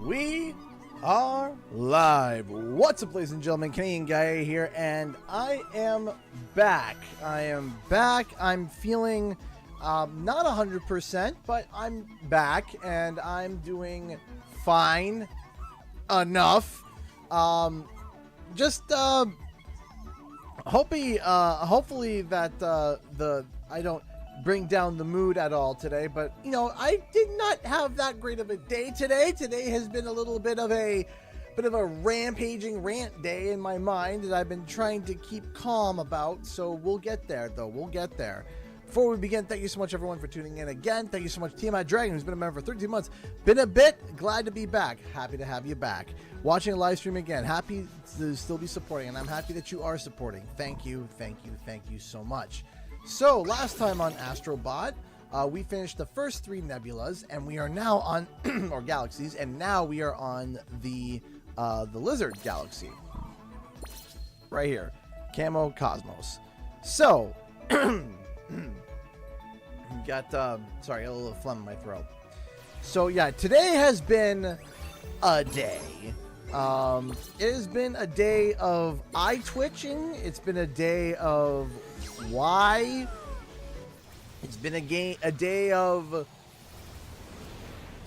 We are live. What's up, ladies and gentlemen? Canadian Guy here, and I am back. I'm feeling not 100%, but I'm back, and I'm doing fine enough. Hopefully that I don't bring down the mood at all today, but you know, I did not have that great of a day today. Today has been a little bit of a rampaging rant day in my mind that I've been trying to keep calm about, so we'll get there though. We'll get there. Before we begin, thank you so much everyone for tuning in again. Thank you so much Tiamat Dragon, who's been a member for 13 months. Been a bit, glad to be back. Happy to have you back. Watching a live stream again. Happy to still be supporting, and I'm happy that you are supporting. Thank you so much. So, last time on Astro Bot, we finished the first 3 nebulas, and we are now on, or galaxies, and now we are on the lizard galaxy. Right here. Camo Cosmos. So, got, sorry, a little phlegm in my throat. So, yeah, today has been a day. It has been a day of eye twitching. It's been a day of why. It's been a day of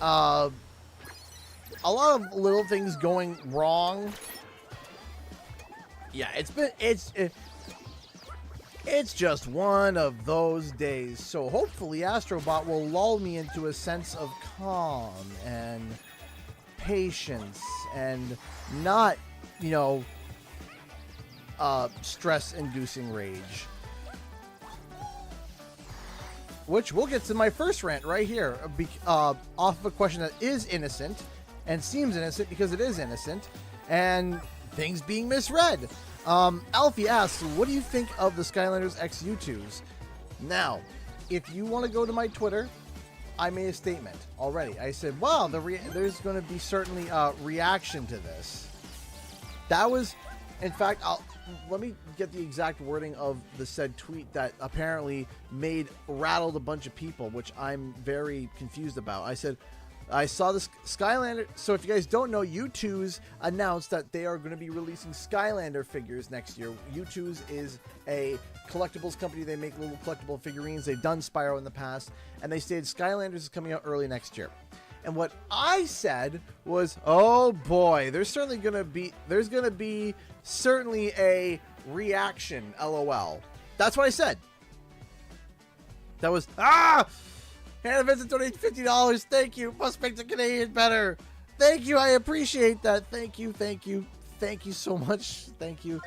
a lot of little things going wrong. Yeah, it's just one of those days. So hopefully Astrobot will lull me into a sense of calm and patience and not, you know, stress-inducing rage. Which we'll get to my first rant right here, off of a question that is innocent and seems innocent because it is innocent, and things being misread. Alfie asks, what do you think of the Skylanders X U2s? Now, if you want to go to my Twitter, I made a statement already. I said, wow, there's going to be certainly a reaction to this. That was, in fact, let me get the exact wording of the said tweet that apparently rattled a bunch of people, which I'm very confused about. I said, I saw the Skylander. So if you guys don't know, U2s announced that they are going to be releasing Skylander figures next year. U2s is a collectibles company. They make little collectible figurines. They've done Spyro in the past, and they stated Skylanders is coming out early next year. And what I said was, oh boy, there's going to be certainly a reaction, LOL. That's what I said. That was, Hannah Vincent donated $50. Thank you. Must make the Canadian better. Thank you. I appreciate that. Thank you so much. Thank you.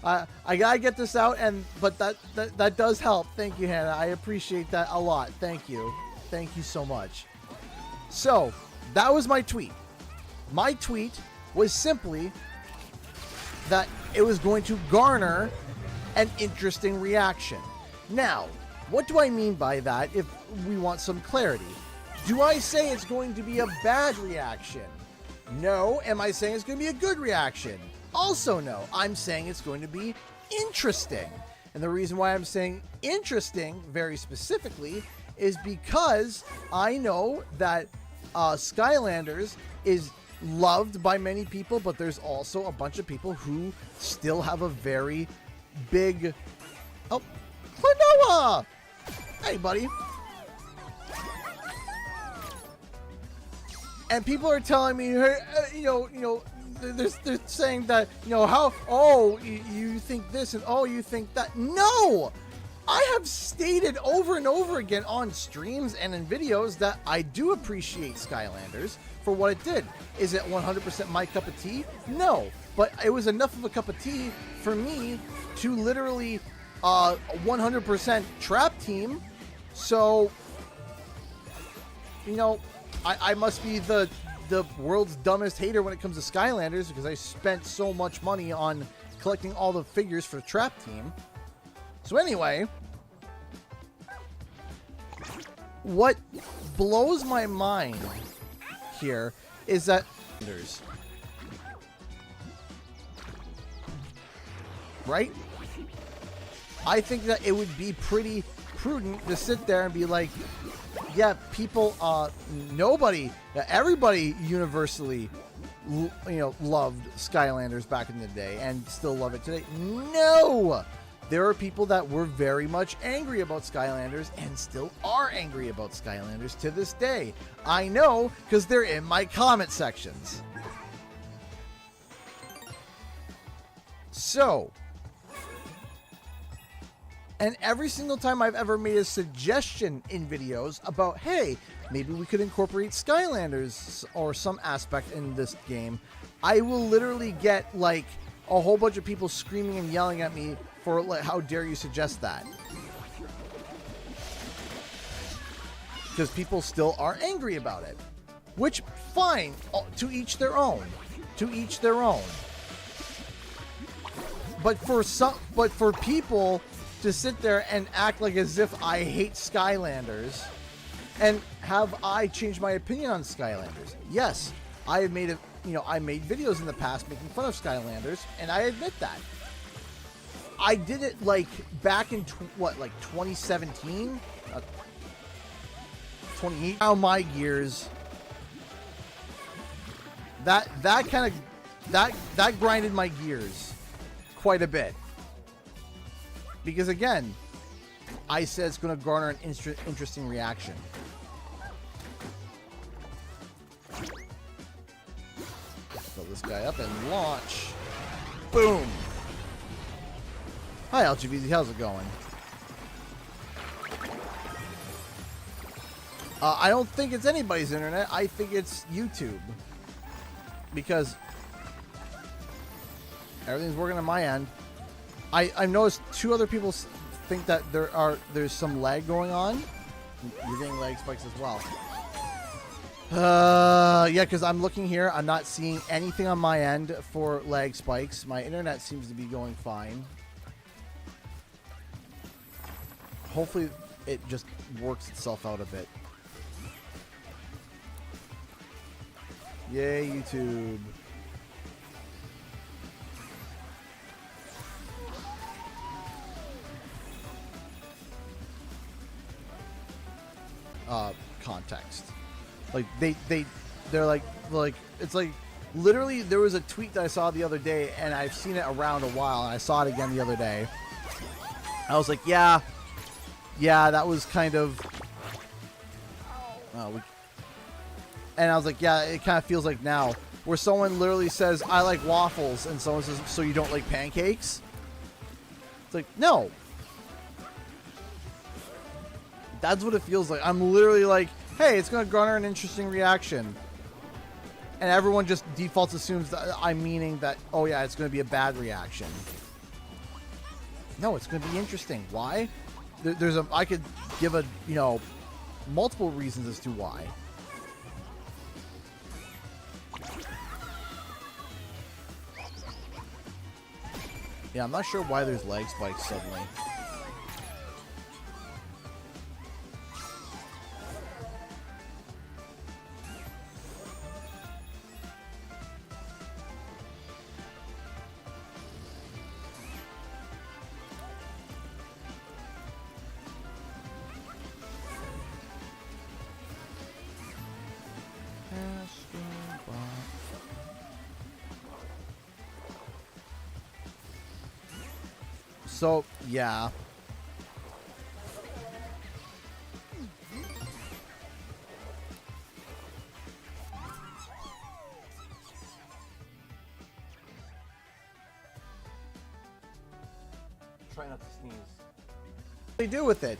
I gotta get this out, but that does help. Thank you, Hannah. I appreciate that a lot. Thank you so much. So, that was my tweet. My tweet was simply that it was going to garner an interesting reaction. Now, what do I mean by that if we want some clarity? Do I say it's going to be a bad reaction? No. Am I saying it's going to be a good reaction? Also no. I'm saying it's going to be interesting. And the reason why I'm saying interesting very specifically is because I know that Skylanders is loved by many people, but there's also a bunch of people who still have a very big... Oh, Klonoa! Hey, buddy. And people are telling me, hey, they're saying that, you think this and you think that. No! I have stated over and over again on streams and in videos that I do appreciate Skylanders for what it did. Is it 100% my cup of tea? No. But it was enough of a cup of tea for me to literally 100% trap team. So, you know, I must be the world's dumbest hater when it comes to Skylanders because I spent so much money on collecting all the figures for the trap team. So anyway, what blows my mind here is that right? I think that it would be pretty prudent to sit there and be like, yeah, people, nobody, everybody universally, loved Skylanders back in the day and still love it today. No! There are people that were very much angry about Skylanders and still are angry about Skylanders to this day. I know, because they're in my comment sections. So, and every single time I've ever made a suggestion in videos about, hey, maybe we could incorporate Skylanders or some aspect in this game, I will literally get like a whole bunch of people screaming and yelling at me for like, how dare you suggest that? Because people still are angry about it. Which, fine, to each their own. To each their own. But for people to sit there and act like as if I hate Skylanders, and have I changed my opinion on Skylanders? Yes, I have made I made videos in the past making fun of Skylanders, and I admit that. I did it like back in 2017, 28. Now my gears. That grinded my gears quite a bit. Because again, I said it's going to garner an interesting reaction. Fill this guy up and launch. Boom. Hi, LGBZ. How's it going? I don't think it's anybody's internet. I think it's YouTube. Because everything's working on my end. I've noticed two other people think that there's some lag going on. You're getting lag spikes as well. Yeah, because I'm looking here. I'm not seeing anything on my end for lag spikes. My internet seems to be going fine. Hopefully it just works itself out a bit. Yay, YouTube. Context. Like they're like it's like literally there was a tweet that I saw the other day and I've seen it around a while and I saw it again the other day. I was like, yeah, that was kind of and I was like, yeah, it kind of feels like now where someone literally says I like waffles and someone says, so you don't like pancakes? It's like, no. That's what it feels like. I'm literally like, hey, it's going to garner an interesting reaction. And everyone just defaults assumes that I'm meaning that, oh yeah, it's going to be a bad reaction. No, it's going to be interesting. Why? I could give multiple reasons as to why. Yeah, I'm not sure why there's lag spikes suddenly. So, yeah. Try not to sneeze. What do they do with it?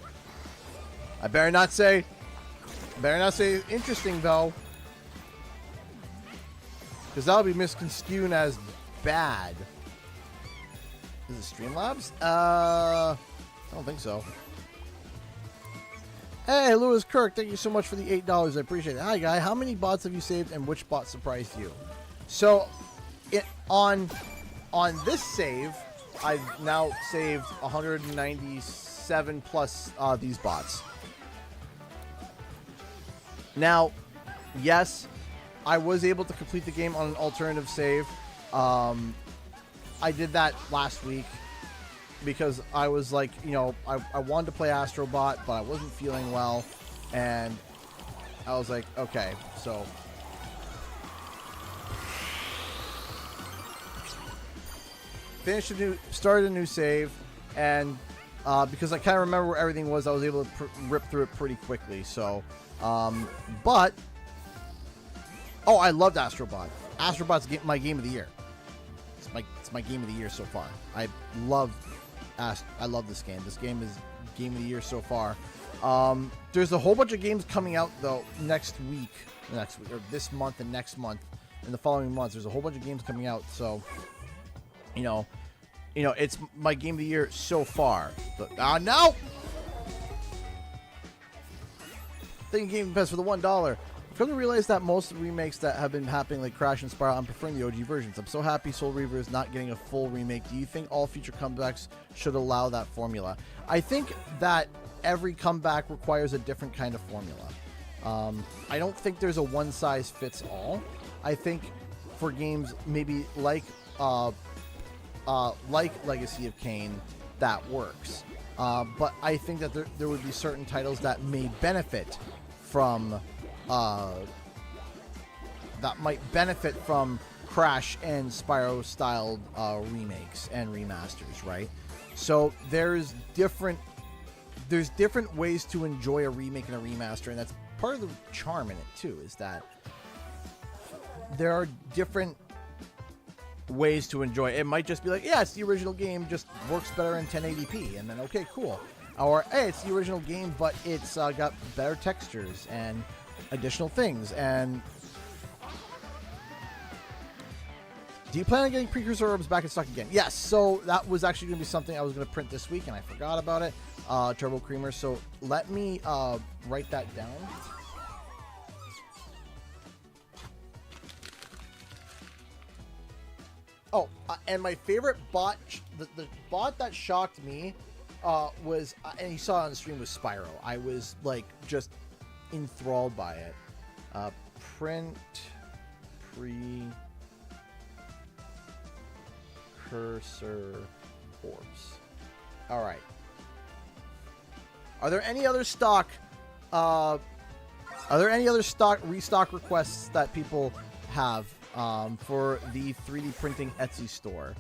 I better not say interesting, though. Because that'll be misconstrued as bad. Is it Streamlabs? I don't think so. Hey, Lewis Kirk, thank you so much for the $8. I appreciate it. Hi, guy. How many bots have you saved, and which bot surprised you? So, on this save, I've now saved 197 plus these bots. Now, yes, I was able to complete the game on an alternative save. I did that last week because I was like, I wanted to play Astro Bot, but I wasn't feeling well. And I was like, okay, so started a new save, and because I kind of remember where everything was, I was able to rip through it pretty quickly. So, but oh, I loved Astro Bot. Astro Bot's my game of the year. It's my game of the year so far. I love this game. This game is game of the year so far. There's a whole bunch of games coming out though next week, or this month and next month, and the following months. There's a whole bunch of games coming out. So, you know, it's my game of the year so far. But no! Thank you, Game Pass, for the $1. I've come to realize that most remakes that have been happening, like Crash and Spiral, I'm preferring the OG versions. I'm so happy Soul Reaver is not getting a full remake. Do you think all future comebacks should allow that formula? I think that every comeback requires a different kind of formula. I don't think there's a one-size-fits-all. I think for games maybe like Legacy of Kain, that works. But I think that there would be certain titles that may benefit from Crash and Spyro styled remakes and remasters, right? So there's different ways to enjoy a remake and a remaster, and that's part of the charm in it too, is that there are different ways to enjoy it. It might just be like, yeah, it's the original game, just works better in 1080p, and then okay, cool. Or hey, it's the original game, but it's got better textures and additional things. And do you plan on getting precursor orbs back in stock again? Yes. So that was actually going to be something I was going to print this week, and I forgot about it. Turbo Creamer. So let me write that down. Oh, and my favorite bot, the bot that shocked me was, and you saw it on the stream, was Spyro. I was like just enthralled by it. Print precursor orbs. All right. Are there any other stock? Restock requests that people have for the 3D printing Etsy store?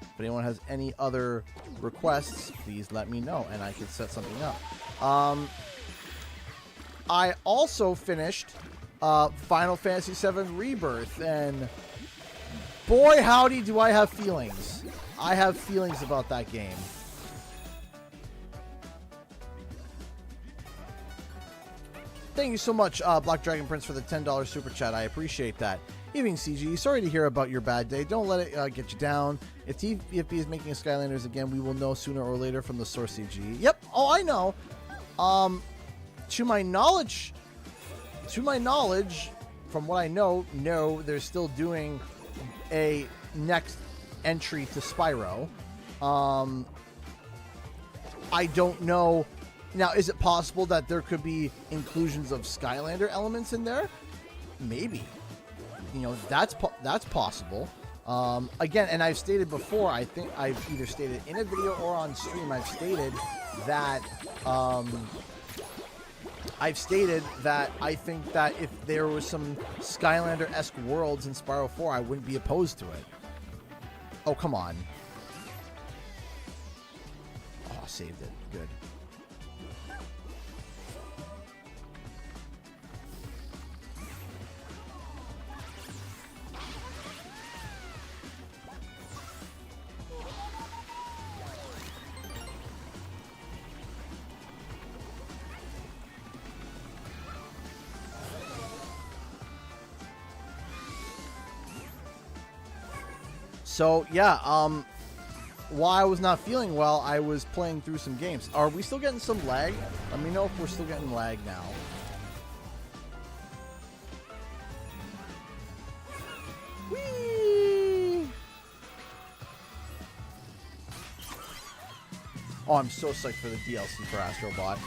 If anyone has any other requests, please let me know and I can set something up. I also finished Final Fantasy VII Rebirth, and boy howdy do I have feelings. I have feelings about that game. Thank you so much, Black Dragon Prince, for the $10 super chat. I appreciate that. Evening, CG. Sorry to hear about your bad day. Don't let it get you down. If TFB is making a Skylanders again, we will know sooner or later from the source, CG. Yep. Oh, I know. To my knowledge, from what I know, no, they're still doing a next entry to Spyro. I don't know. Now, is it possible that there could be inclusions of Skylander elements in there? Maybe. You know, that's possible. Again, and I've stated before, I think I've either stated in a video or on stream, I've stated that I think that if there was some Skylander-esque worlds in Spyro 4, I wouldn't be opposed to it. Oh, come on. Oh, saved it. Good. So, yeah, while I was not feeling well, I was playing through some games. Are we still getting some lag? Let me know if we're still getting lag now. Whee! Oh, I'm so psyched for the DLC for Astro Bot.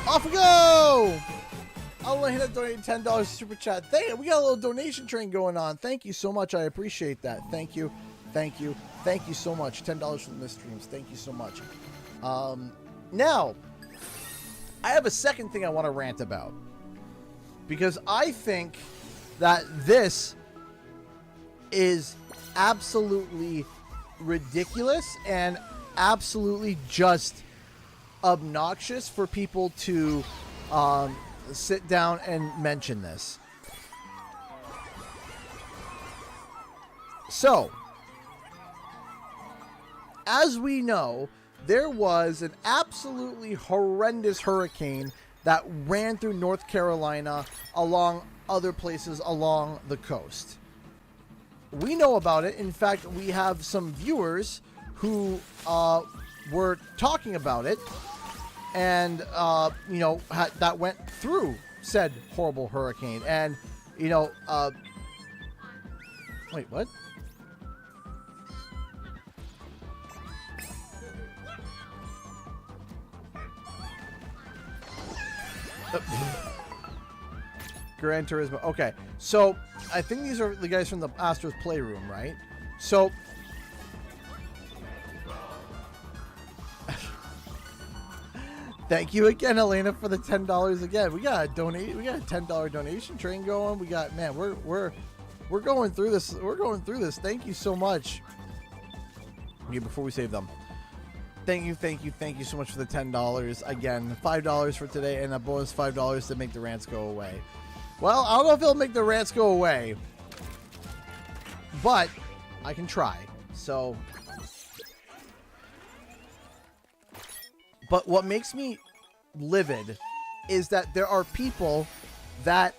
Off we go! I'll let him donate $10 super chat. We got a little donation train going on. Thank you so much. I appreciate that. Thank you Thank you. Thank you so much. $10 for the missed streams. Thank you so much. Now, I have a second thing I want to rant about. Because I think that this is absolutely ridiculous and absolutely just obnoxious for people to sit down and mention this. So, as we know, there was an absolutely horrendous hurricane that ran through North Carolina along other places along the coast. We know about it. In fact, we have some viewers who were talking about it, and you know, that went through said horrible hurricane. And you know, wait, what? Gran Turismo. Okay, so I think these are the guys from the Astro's Playroom, right? So thank you again, Elena, for the $10 again. We got a $10 donation train going. We got, man, we're going through this. We're going through this. Thank you so much. Okay, before we save them. Thank you so much for the $10. Again, $5 for today and a bonus $5 to make the rants go away. Well, I don't know if it'll make the rants go away, but I can try. So, but what makes me livid is that there are people that,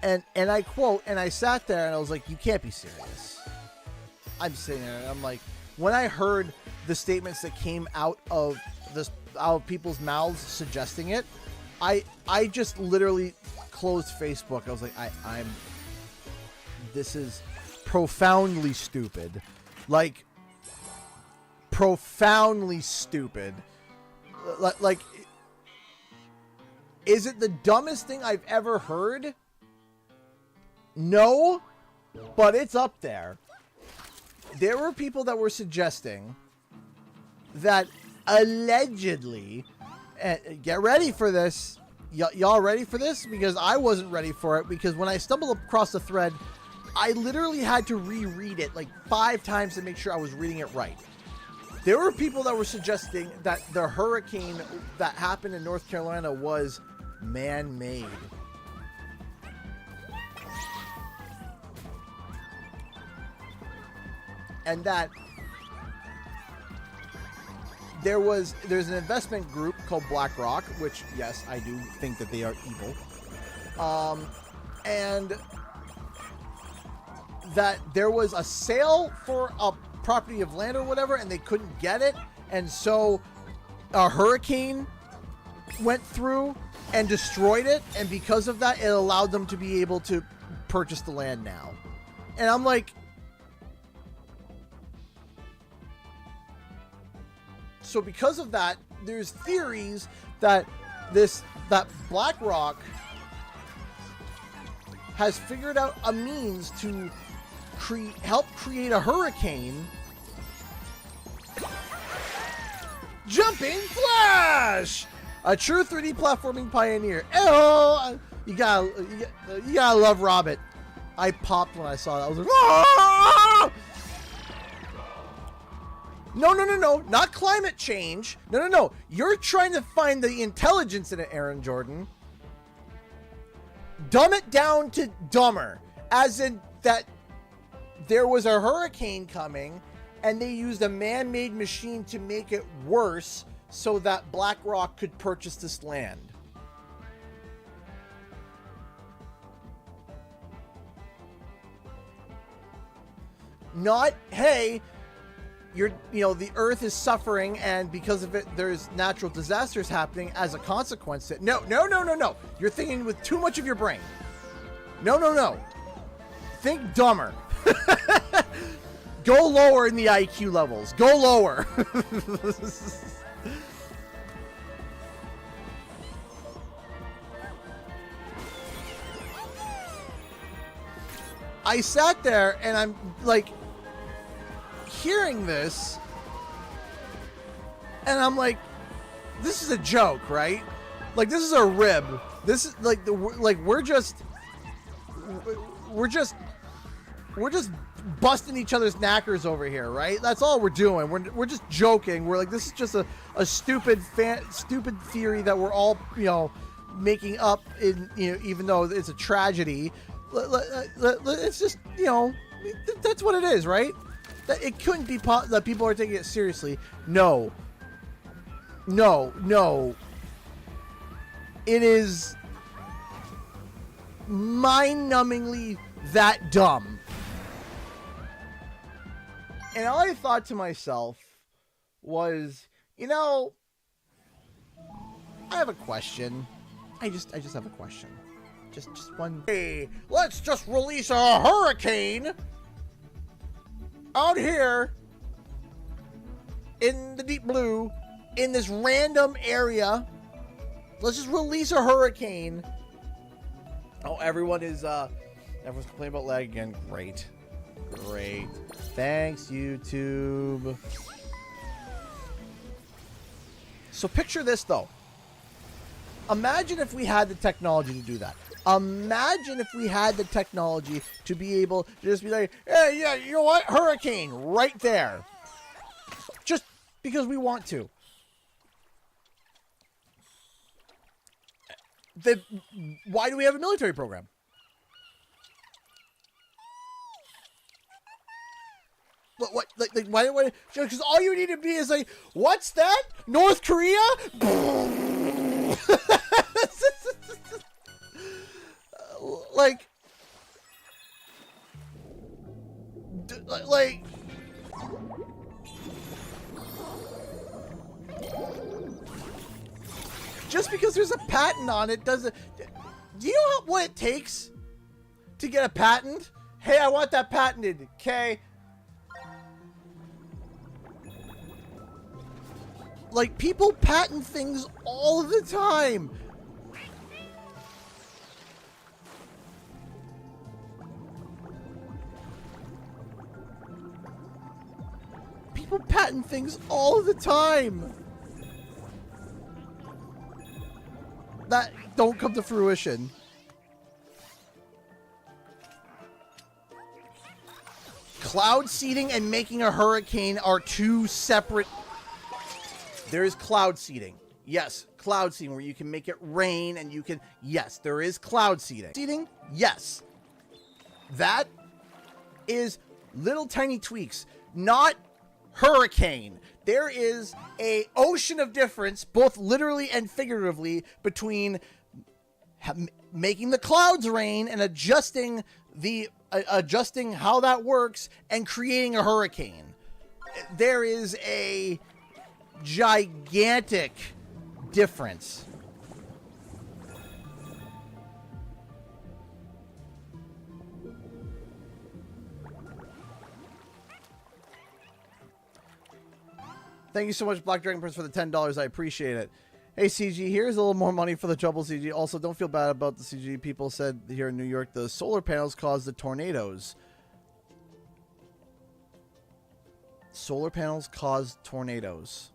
and I quote, and I sat there and I was like, you can't be serious. I'm sitting there and I'm like, when I heard the statements that came out of people's mouths suggesting it, I just literally closed Facebook. I was like, this is profoundly stupid. Like, profoundly stupid. Like, is it the dumbest thing I've ever heard? No, but it's up there. There were people that were suggesting that allegedly, get ready for this. Y'all ready for this? Because I wasn't ready for it, because when I stumbled across the thread, I literally had to reread it like 5 times to make sure I was reading it right. There were people that were suggesting that the hurricane that happened in North Carolina was man-made. And that there's an investment group called BlackRock, which, yes, I do think that they are evil. And that there was a sale for a property of land or whatever, and they couldn't get it. And so a hurricane went through and destroyed it. And because of that, it allowed them to be able to purchase the land now. And I'm like, so because of that, there's theories that BlackRock has figured out a means to help create a hurricane. Jumping Flash, a true 3D platforming pioneer. Oh, you gotta love Robert. I popped when I saw that. I was like, ah! No, not climate change. No. You're trying to find the intelligence in it, Aaron Jordan. Dumb it down to dumber. As in that there was a hurricane coming and they used a man-made machine to make it worse so that BlackRock could purchase this land. Not, hey, the earth is suffering, and because of it, there's natural disasters happening as a consequence. No. You're thinking with too much of your brain. No. Think dumber. Go lower in the IQ levels. Go lower. I sat there and I'm like, hearing this, and I'm like, this is a joke, right? Like, this is a rib. This is like we're just busting each other's knackers over here, right? That's all we're doing. We're just joking. We're like, this is just a stupid theory that we're all, you know, making up in, you know, even though it's a tragedy. It's just, you know, that's what it is, right? That it couldn't be that people are taking it seriously. No. It is mind-numbingly that dumb. And all I thought to myself was, you know, I have a question. I just have a question. Just one. Hey, let's just release a hurricane out here in the deep blue in this random area. Let's just release a hurricane. Oh, everyone's complaining about lag again. Great. Thanks, YouTube. So picture this, though. Imagine if we had the technology to do that. Imagine if we had the technology to be able to just be like, hey, yeah, you know what? Hurricane right there. Just because we want to. Why do we have a military program? What? Like why? Because all you need to be is like, what's that? North Korea? like, just because there's a patent on it doesn't. Do you know what it takes to get a patent? Hey, I want that patented. Okay. Like, people patent things all the time. People patent things all the time that don't come to fruition. Cloud seeding and making a hurricane are two separate. There is cloud seeding. Yes, cloud seeding where you can make it rain and you can. Yes, there is cloud seeding. Seeding? Yes. That is little tiny tweaks, not hurricane. There is a ocean of difference, both literally and figuratively, between making the clouds rain and adjusting how that works and creating a hurricane. There is a gigantic difference. Thank you so much, Black Dragon Prince, for the $10. I appreciate it. Hey, CG, here's a little more money for the trouble, CG. Also, don't feel bad about the CG. People said here in New York the solar panels caused the tornadoes. Solar panels caused tornadoes.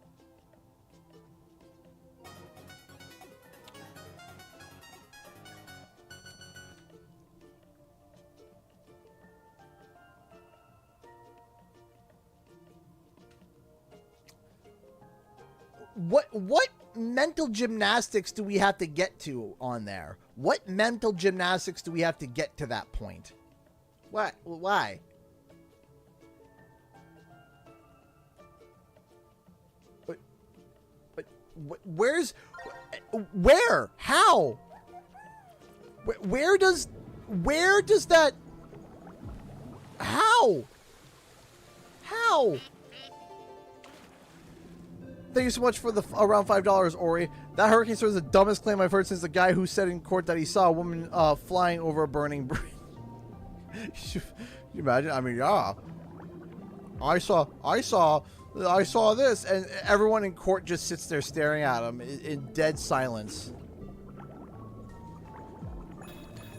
What mental gymnastics do we have to get to on there? What mental gymnastics do we have to get to that point? What? Why? But where's where? How? Where does that? How? Thank you so much for the around $5, Ori. That hurricane story is the dumbest claim I've heard since the guy who said in court that he saw a woman flying over a burning bridge. Can you imagine? I mean, yeah. I saw this, and everyone in court just sits there staring at him in dead silence.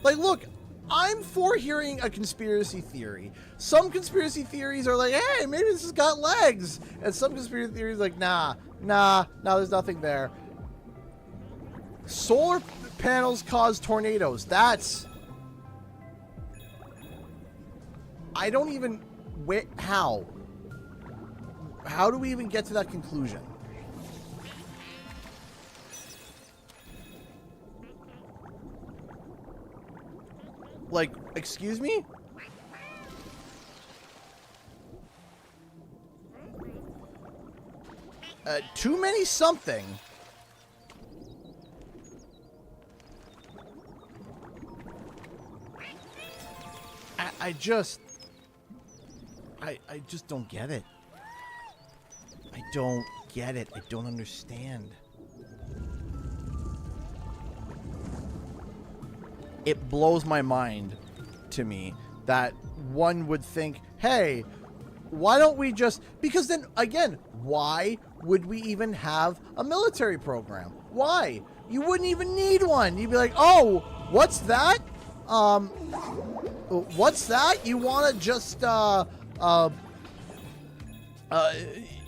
Like, look, I'm for hearing a conspiracy theory. Some conspiracy theories are like, hey, maybe this has got legs. And some conspiracy theories are like, nah, there's nothing there. Solar panels cause tornadoes. That's... I don't even... Wait, how? How do we even get to that conclusion? Like, excuse me? Too many something. I just don't get it. I don't get it. I don't understand. It blows my mind to me that one would think, hey, why don't we just... Because then, again, why would we even have a military program? Why? You wouldn't even need one. You'd be like, oh, what's that? What's that? You want to just,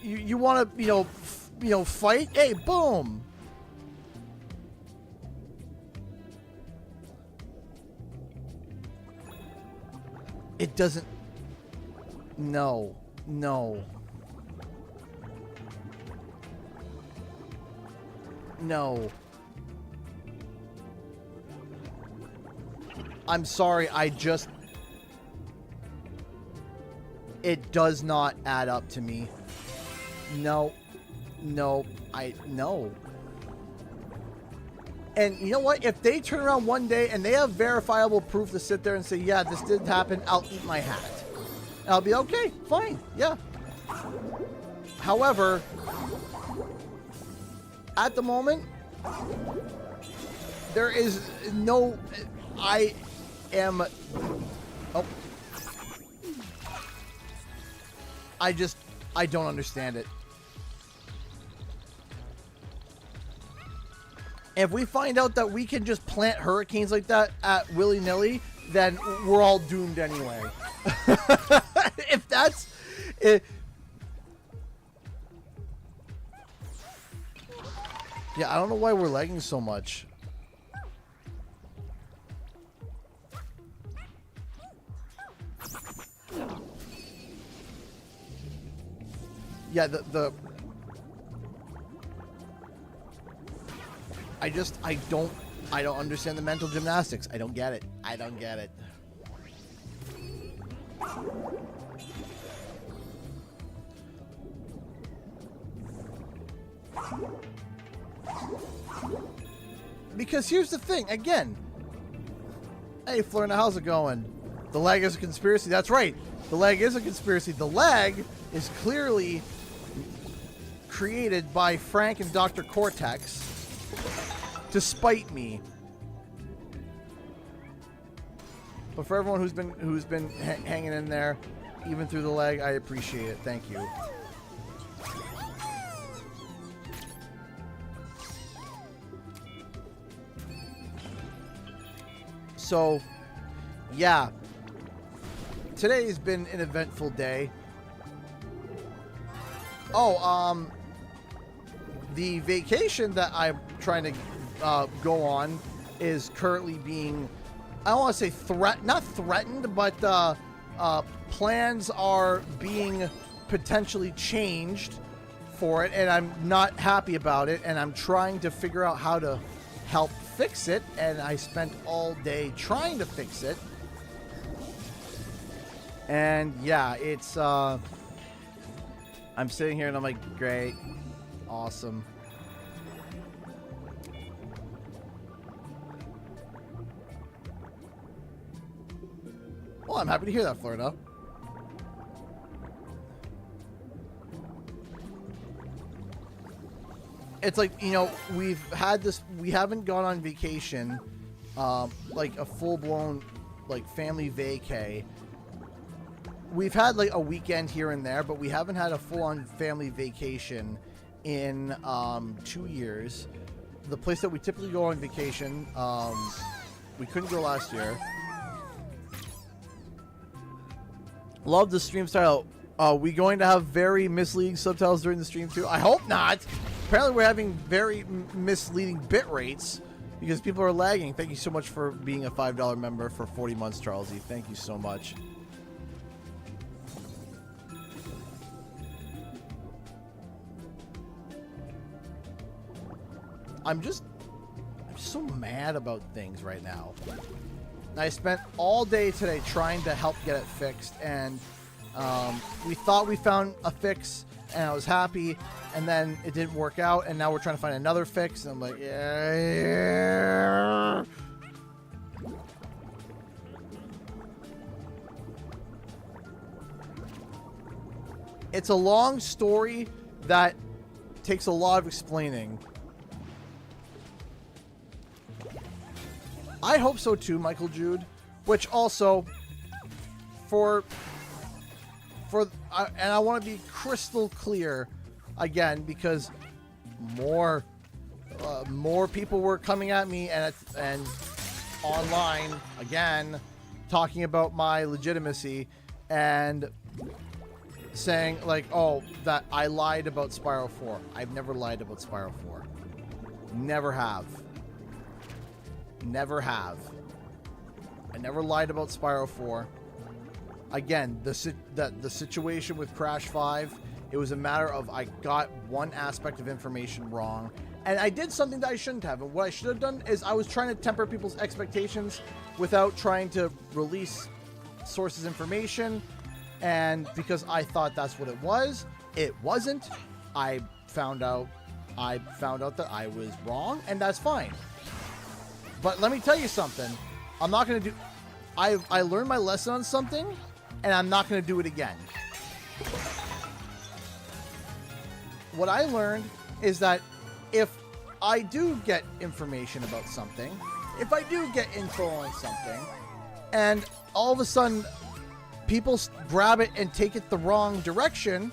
you want to, fight? Hey, boom. It doesn't... No. No. No. I'm sorry, it does not add up to me. No. No. No. And you know what? If they turn around one day and they have verifiable proof to sit there and say, yeah, this did happen, I'll eat my hat. And I'll be okay, fine, yeah. However, at the moment, there is no... I am... Oh. I don't understand it. If we find out that we can just plant hurricanes like that at willy-nilly, then we're all doomed anyway. If that's... Yeah, I don't know why we're lagging so much. Yeah, I don't understand the mental gymnastics. I don't get it. I don't get it. Because here's the thing, again. Hey, Florina, how's it going? The lag is a conspiracy. That's right. The lag is a conspiracy. The lag is clearly created by Frank and Dr. Cortex to spite me. But for everyone who's been hanging in there, even through the lag, I appreciate it. Thank you. So, yeah. Today's been an eventful day. Oh, the vacation that I'm trying to go on is currently being, I don't want to say not threatened, but plans are being potentially changed for it, and I'm not happy about it, and I'm trying to figure out how to help fix it, and I spent all day trying to fix it. And yeah, it's I'm sitting here and I'm like, great, awesome. Well, I'm happy to hear that, Florida. It's like, you know, we haven't gone on vacation, like a full-blown, like, family vacay. We've had, like, a weekend here and there, but we haven't had a full-on family vacation in 2 years. The place that we typically go on vacation, we couldn't go last year. Love the stream style. Are we going to have very misleading subtitles during the stream too? I hope not. Apparently we're having very misleading bit rates because people are lagging. Thank you so much for being a $5 member for 40 months, Charlesy. Thank you so much. I'm just so mad about things right now. I spent all day today trying to help get it fixed, and we thought we found a fix, and I was happy, and then it didn't work out, and now we're trying to find another fix, and I'm like, yeah. It's a long story that takes a lot of explaining. I hope so too, Michael Jude. Which also, and I want to be crystal clear again, because more people were coming at me and online again talking about my legitimacy and saying like, oh, that I lied about Spyro 4. I've never lied about Spyro 4. Never have. Never have. I never lied about Spyro 4. Again, the situation with Crash 5, it was a matter of I got one aspect of information wrong, and I did something that I shouldn't have. And what I should have done is I was trying to temper people's expectations without trying to release sources information, and because I thought that's what it was, it wasn't. I found out that I was wrong, and that's fine. But let me tell you something. I'm not going to do... I learned my lesson on something, and I'm not going to do it again. What I learned is that if I do get information about something, if I do get info on something, and all of a sudden people grab it and take it the wrong direction,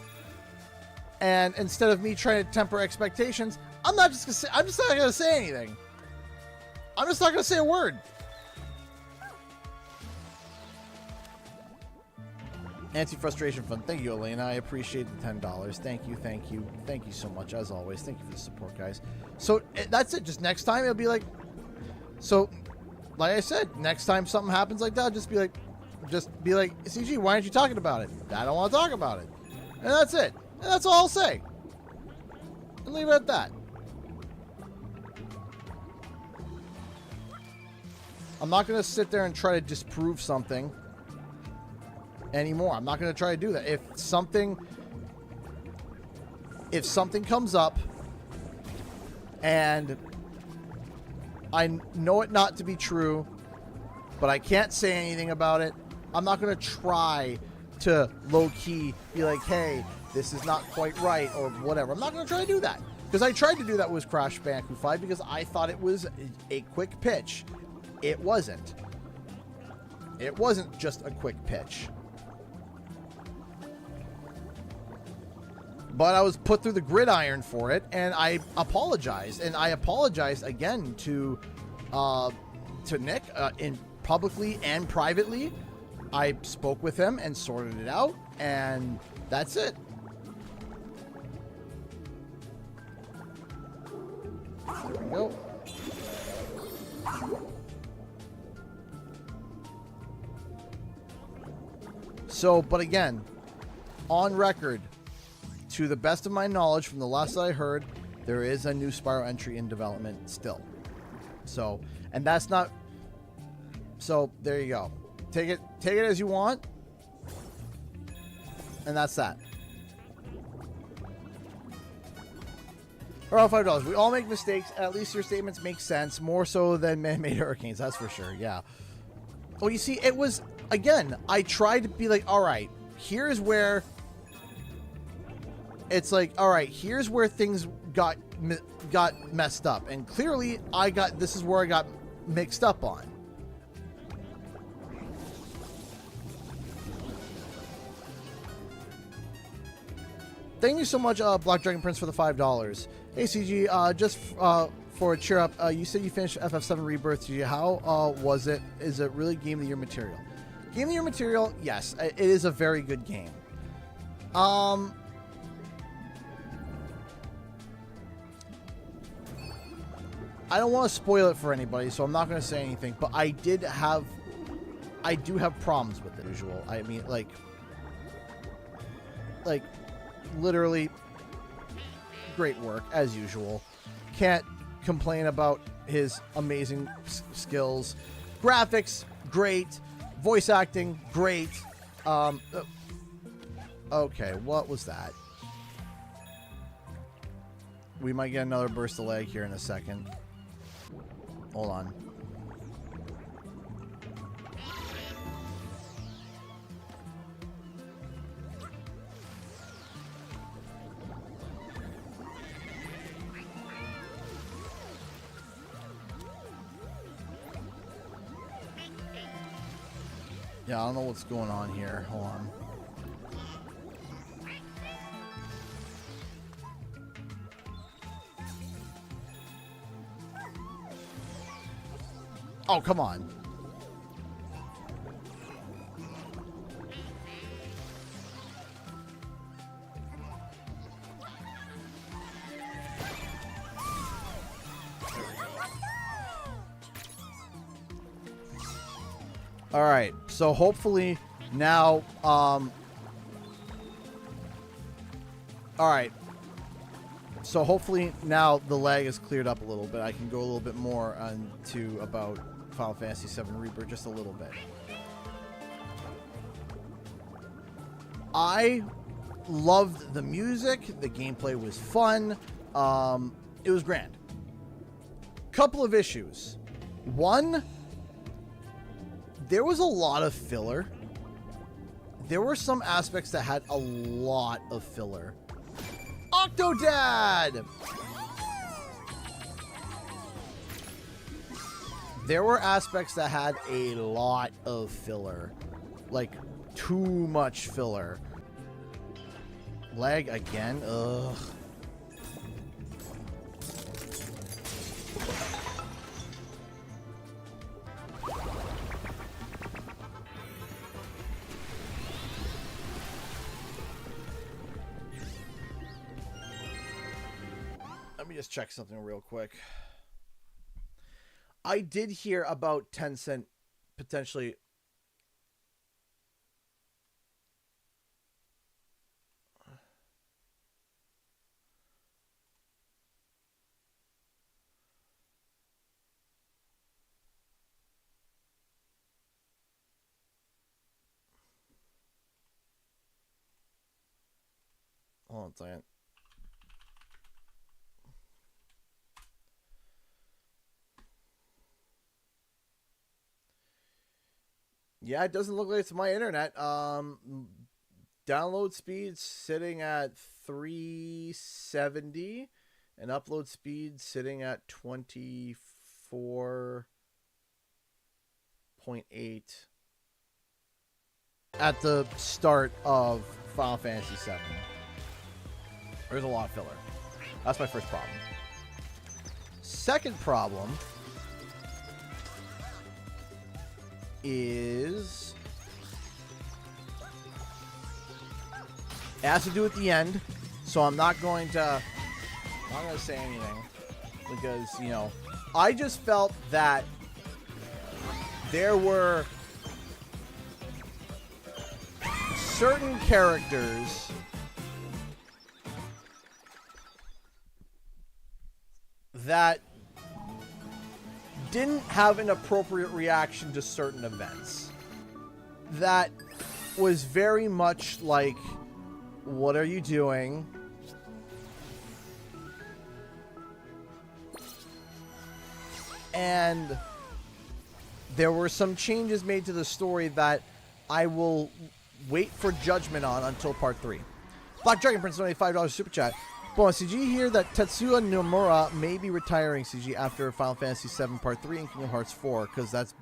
and instead of me trying to temper expectations, I'm just not going to say anything. I'm just not going to say a word. Anti-frustration fund. Thank you, Elena. I appreciate the $10. Thank you, thank you. Thank you so much, as always. Thank you for the support, guys. So, that's it. Just next time, it'll be like... So, like I said, next time something happens like that, just be like, CG, why aren't you talking about it? I don't want to talk about it. And that's it. And that's all I'll say. And leave it at that. I'm not going to sit there and try to disprove something anymore. I'm not going to try to do that. If something comes up and I know it not to be true, but I can't say anything about it, I'm not going to try to low-key be like, hey, this is not quite right or whatever. I'm not going to try to do that. Because I tried to do that with Crash Bandicoot 5 because I thought it was a quick pitch. It wasn't. It wasn't just a quick pitch. But I was put through the gridiron for it, and I apologized. And I apologized again to Nick in publicly and privately. I spoke with him and sorted it out, and that's it. There we go. So, but again, on record, to the best of my knowledge, from the last that I heard, there is a new Spyro entry in development still. So, and that's not... So, there you go. Take it as you want. And that's that. Around $5. We all make mistakes. At least your statements make sense. More so than man-made hurricanes. That's for sure. Yeah. Well, you see, it was... Again, I tried to be like, all right, here's where... It's like, all right, here's where things got messed up. And clearly, this is where I got mixed up on. Thank you so much, Black Dragon Prince, for the $5. Hey, CG, just for a cheer up, you said you finished FF7 Rebirth. CG, how was it? Is it really Game of the Year material? Game of the Year material, yes, it is a very good game. I don't want to spoil it for anybody, so I'm not going to say anything, but I do have problems with it, usual. I mean, like literally great work as usual. Can't complain about his amazing skills. Graphics, great. Voice acting, great. Okay, what was that? We might get another burst of lag here in a second. Hold on. Yeah, I don't know what's going on here. Hold on. Oh, come on. All right, so hopefully now, all right, so hopefully now the lag is cleared up a little bit. I can go a little bit more into about Final Fantasy VII Rebirth just a little bit. I loved the music. The gameplay was fun. It was grand. Couple of issues. One, there was a lot of filler. There were some aspects that had a lot of filler. Octodad! There were aspects that had a lot of filler. Like, too much filler. Lag again? Ugh. Let me just check something real quick. I did hear about Tencent potentially. Hold on a second. Yeah, it doesn't look like it's my internet. Download speed sitting at 370 and upload speed sitting at 24.8 at the start of Final Fantasy VII. There's a lot of filler. That's my first problem. Second problem is it has to do with the end, so I'm not going to say anything because, you know, I just felt that there were certain characters that didn't have an appropriate reaction to certain events. That was very much like, what are you doing? And there were some changes made to the story that I will wait for judgment on until part 3. Black Dragon Prince donated $5 super chat. Bonus, did you hear that Tetsuya Nomura may be retiring CG after Final Fantasy VII Part 3 and Kingdom Hearts 4? Because that's...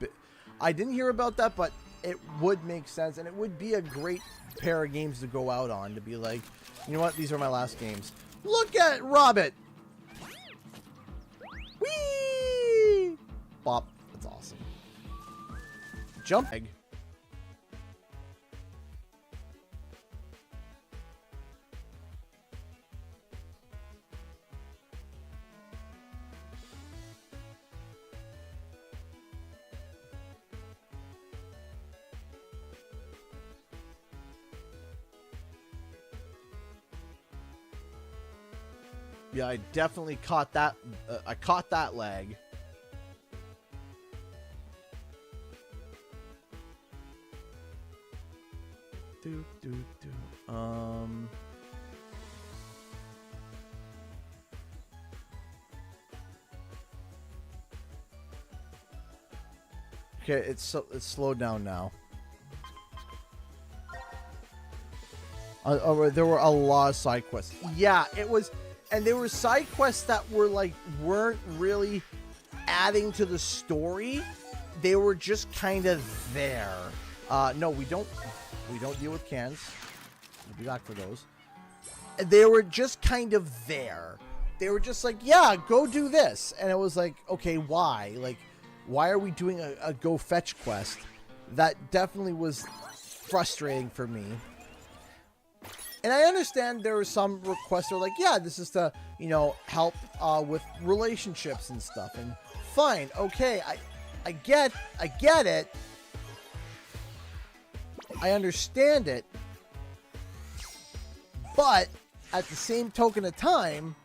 I didn't hear about that, but it would make sense, and it would be a great pair of games to go out on, to be like, you know what, these are my last games. Look at Robbit! Whee! Bop. That's awesome. Jump egg. Yeah, I definitely caught that. I caught that lag. Okay, it's slowed down now. There were a lot of side quests. Yeah, it was, and there were side quests that were like weren't really adding to the story. They were just kind of there. No, we don't deal with cans. We'll be back for those. They were just kind of there. They were just like, yeah, go do this, and it was like, okay, why? Like, why are we doing a go fetch quest? That definitely was frustrating for me. And I understand there were some requests that are like, yeah, this is to, you know, help with relationships and stuff. And fine, okay, I get it. I understand it. But at the same token of time,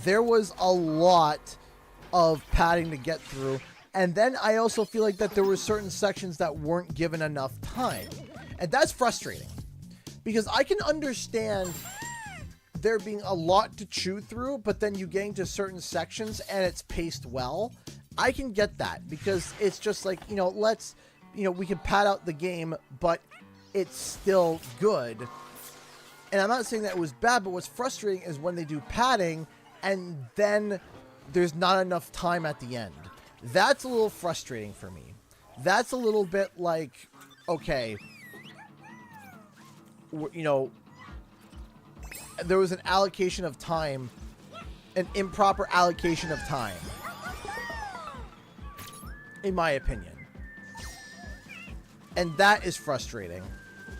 there was a lot of padding to get through. And then I also feel like that there were certain sections that weren't given enough time. And that's frustrating. Because I can understand there being a lot to chew through, but then you getting to certain sections and it's paced well. I can get that because it's just like, you know, we can pad out the game, but it's still good. And I'm not saying that it was bad, but what's frustrating is when they do padding and then there's not enough time at the end. That's a little frustrating for me. That's a little bit like, okay, you know, there was an allocation of time, an improper allocation of time, in my opinion. And that is frustrating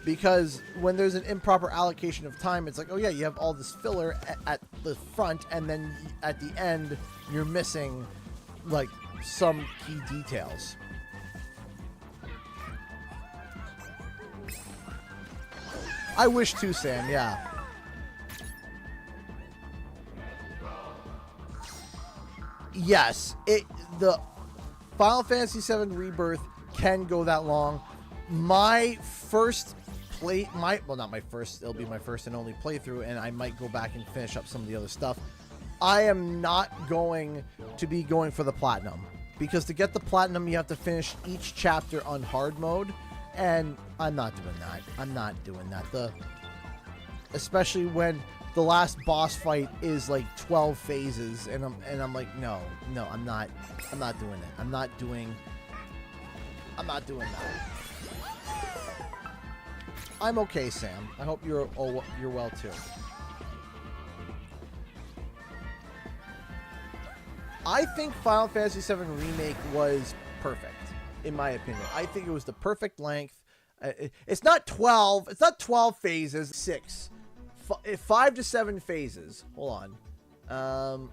because when there's an improper allocation of time, it's like, oh yeah, you have all this filler at the front, and then at the end, you're missing like some key details. I wish too, Sam, yeah. Yes, the Final Fantasy VII Rebirth can go that long. My first well, not my first, it'll be my first and only playthrough, and I might go back and finish up some of the other stuff. I am not going to be going for the platinum, because to get the platinum, you have to finish each chapter on hard mode, and I'm not doing that. I'm not doing that. Especially when the last boss fight is like 12 phases, and I'm like, no, I'm not doing it. I'm not doing that. I'm okay, Sam. I hope you're well too. I think Final Fantasy VII Remake was perfect, in my opinion. I think it was the perfect length. It's not 12. It's not 12 phases. 6. 5 to 7 phases. Hold on.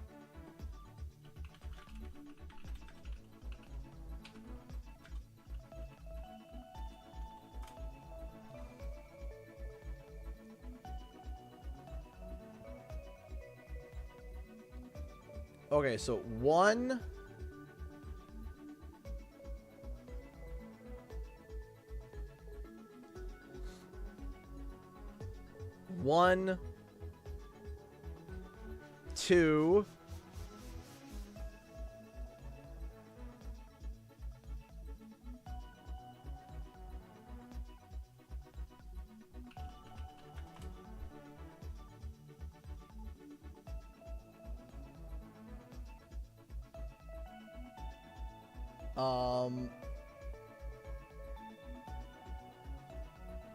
Okay, so 1, 2,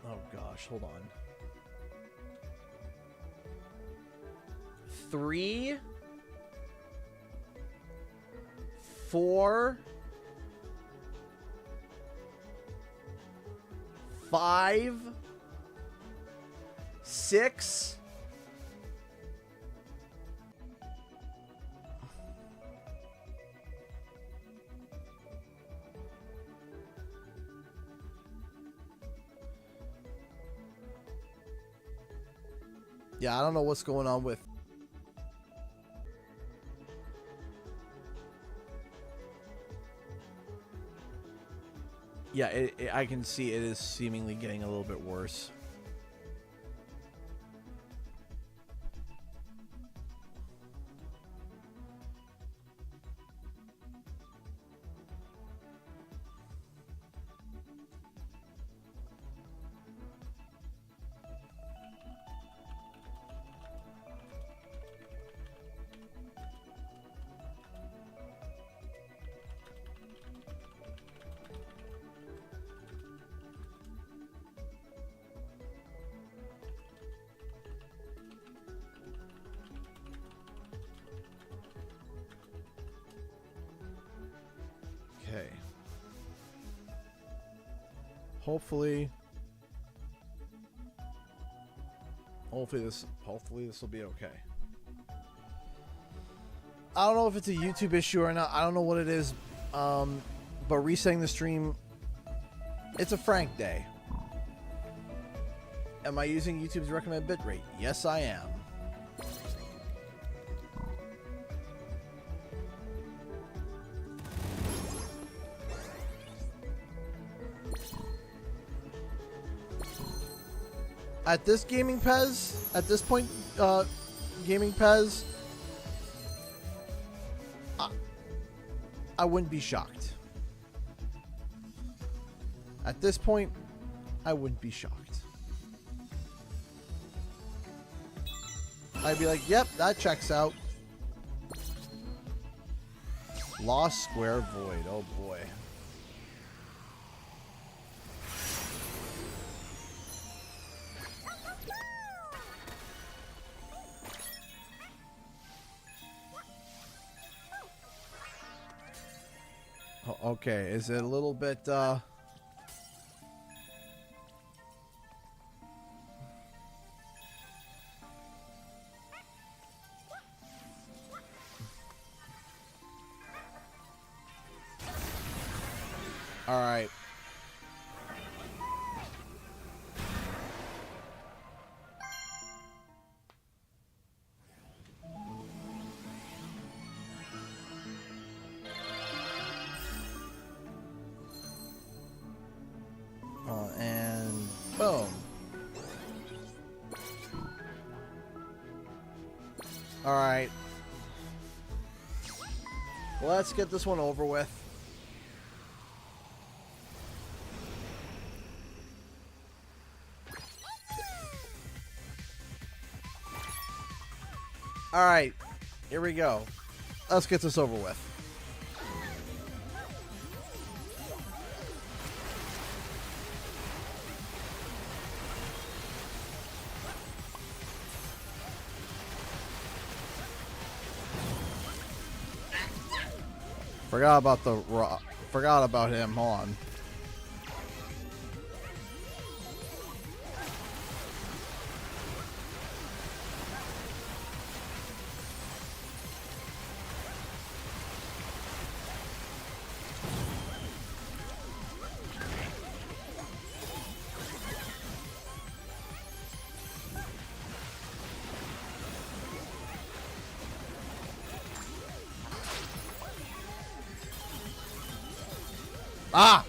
oh gosh, hold on. 3, 4, 5, 6. Yeah, I don't know what's going on with... Yeah, I can see it is seemingly getting a little bit worse. Okay. Hopefully this will be okay. I don't know if it's a YouTube issue or not. I don't know what it is. But resetting the stream, it's a Frank day. Am I using YouTube's recommended bitrate? Yes, I am. At this gaming Pez, at this point, gaming Pez, I wouldn't be shocked. At this point, I wouldn't be shocked. I'd be like, yep, that checks out. Lost Square Void, oh boy. Okay, is it a little bit, Alright. And boom. Alright. Let's get this one over with. Alright. Here we go. Let's get this over with. Forgot about him. Hold on. Ah!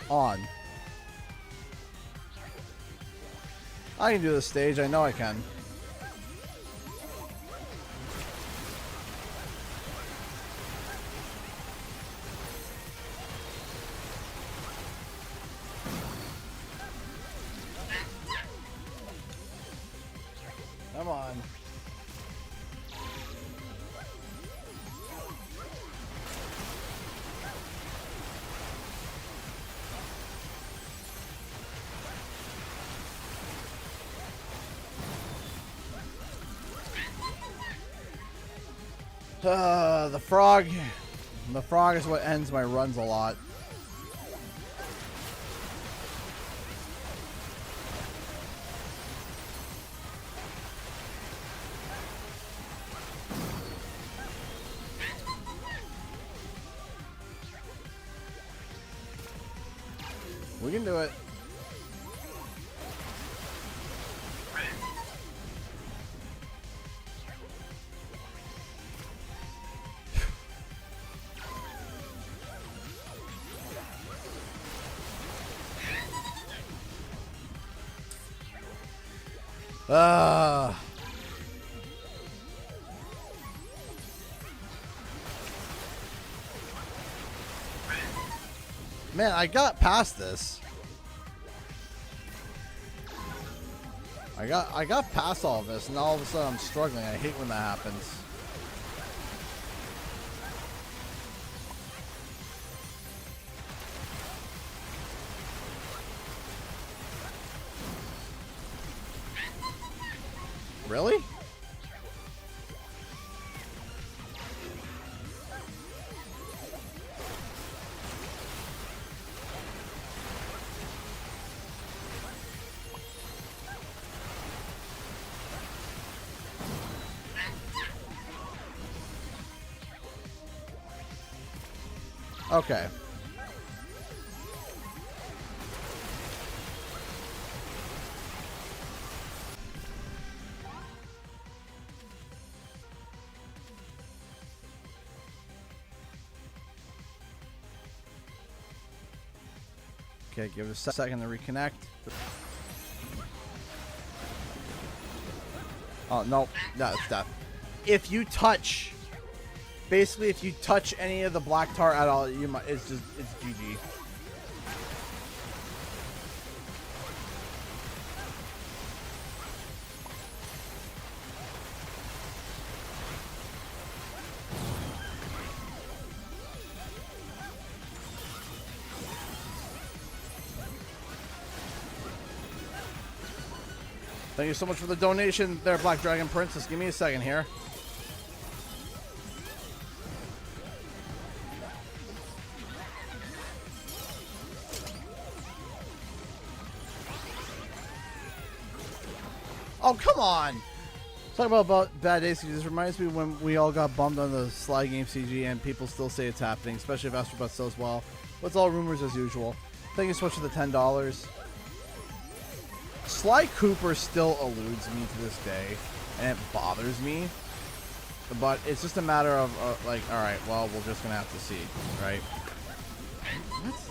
On. I can do this stage. I know I can. Come on. The frog. The frog is what ends my runs a lot. We can do it. Man, I got past this. I got past all of this, and all of a sudden I'm struggling. I hate when that happens. Really? Okay. Okay, give it a second to reconnect. Oh, no. No, it's death. If you touch... Basically, if you touch any of the black tar at all, you might, it's GG. Thank you so much for the donation there, Black Dragon Princess. Give me a second here. Oh, come on! Talk about bad days. This reminds me when we all got bummed on the Sly game CG and people still say it's happening, especially if Astro Bot sells well. But it's all rumors as usual. Thank you so much for the $10. Sly Cooper still eludes me to this day, and it bothers me. But it's just a matter of, like, alright, well, we're just gonna have to see, right? What?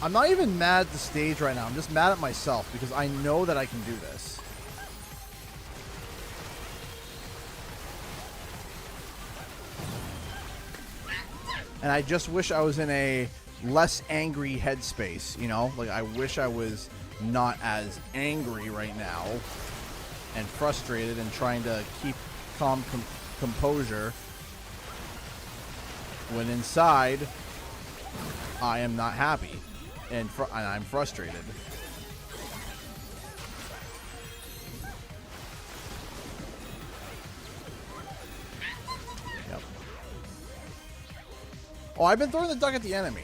I'm not even mad at the stage right now. I'm just mad at myself because I know that I can do this. And I just wish I was in a less angry headspace, you know? Like, I wish I was not as angry right now and frustrated and trying to keep calm composure when inside I am not happy. And I'm frustrated. Yep. Oh, I've been throwing the duck at the enemy.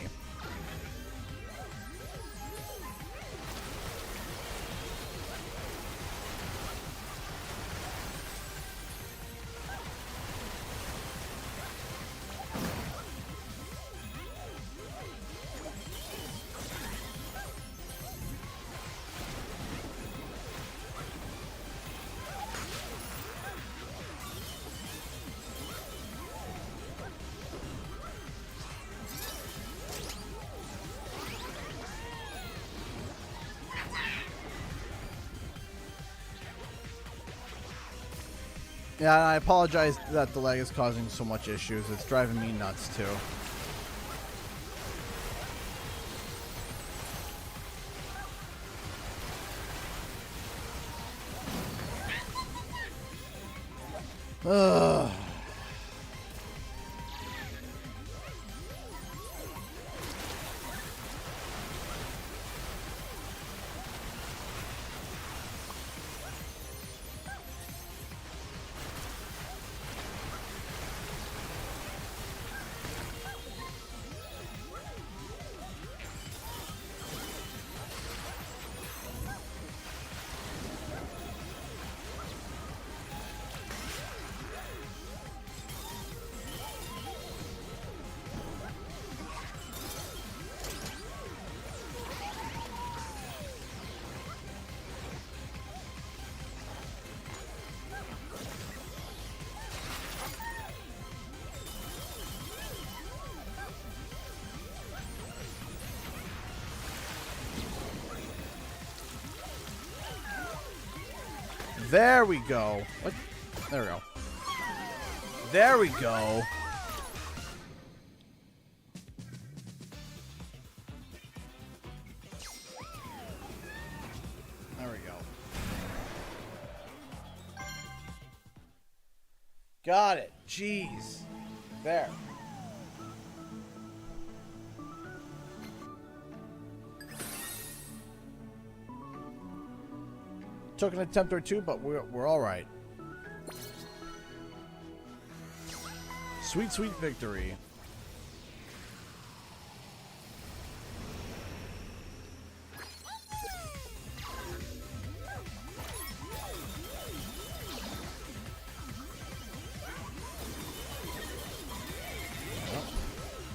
Yeah, and I apologize that the lag is causing so much issues. It's driving me nuts, too. Ugh. There we go. What? There we go. There we go. There we go. Got it. Jeez. There. Took an attempt or two, but we're all right. Sweet, sweet victory.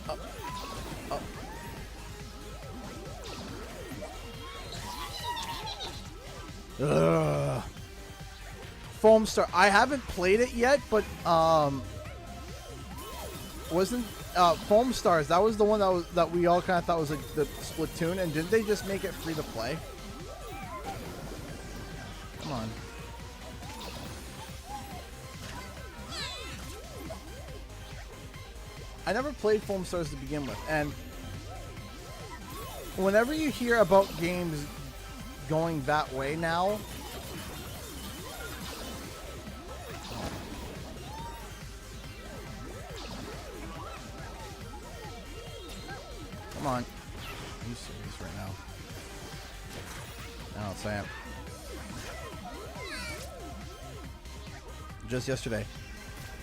Up, up. Ugh. Foam Star. I haven't played it yet, but wasn't Foam Stars? That was the one that we all kind of thought was like the Splatoon, and didn't they just make it free to play? Come on. I never played Foam Stars to begin with, and whenever you hear about games going that way now, come on. Are you serious right now? No, Sam. Just yesterday.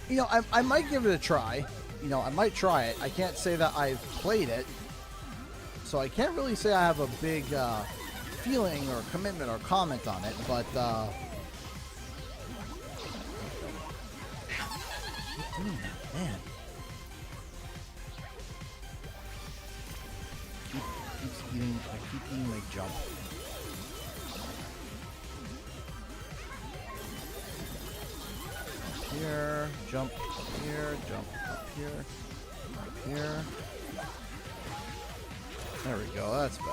You know, I might give it a try. You know, I might try it. I can't say that I've played it, so I can't really say I have a big feeling or commitment or comment on it, but man. I keep eating my jump. Here, jump here, jump up here, up here. There we go, that's better.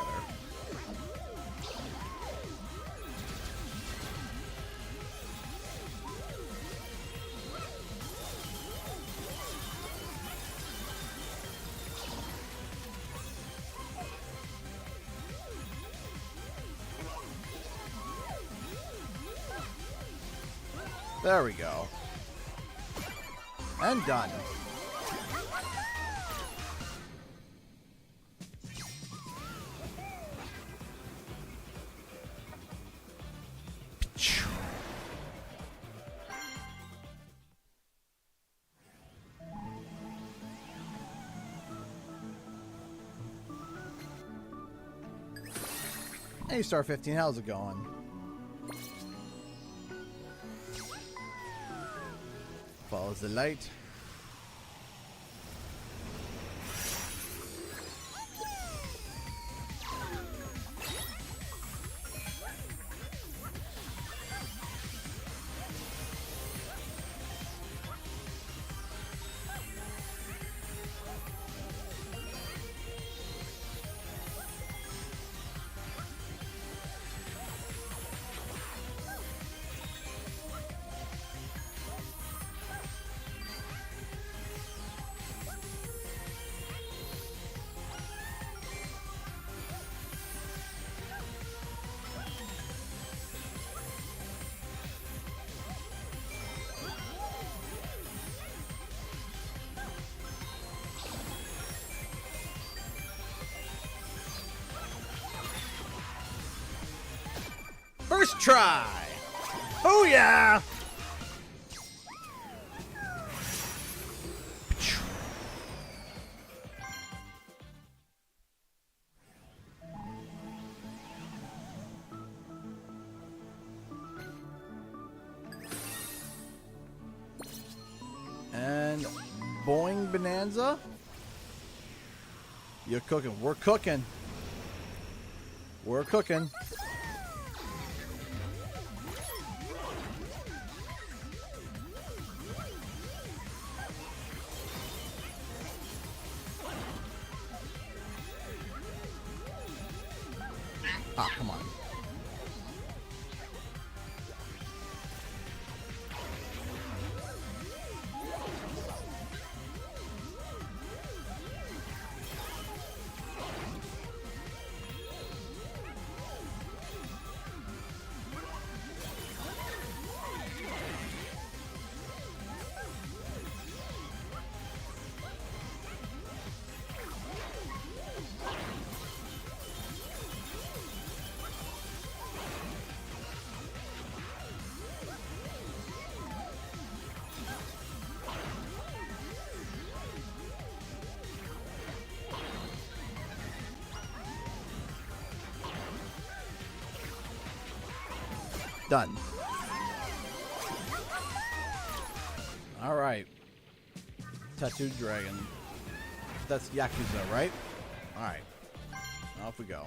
There we go. And done. Hey, Star 15, how's it going? Follows the light. First try! Oh yeah! And Boing Bonanza. You're cooking. We're cooking. We're cooking. Ah, come on. Done. All right. Tattooed dragon. That's Yakuza, right? All right. Off we go.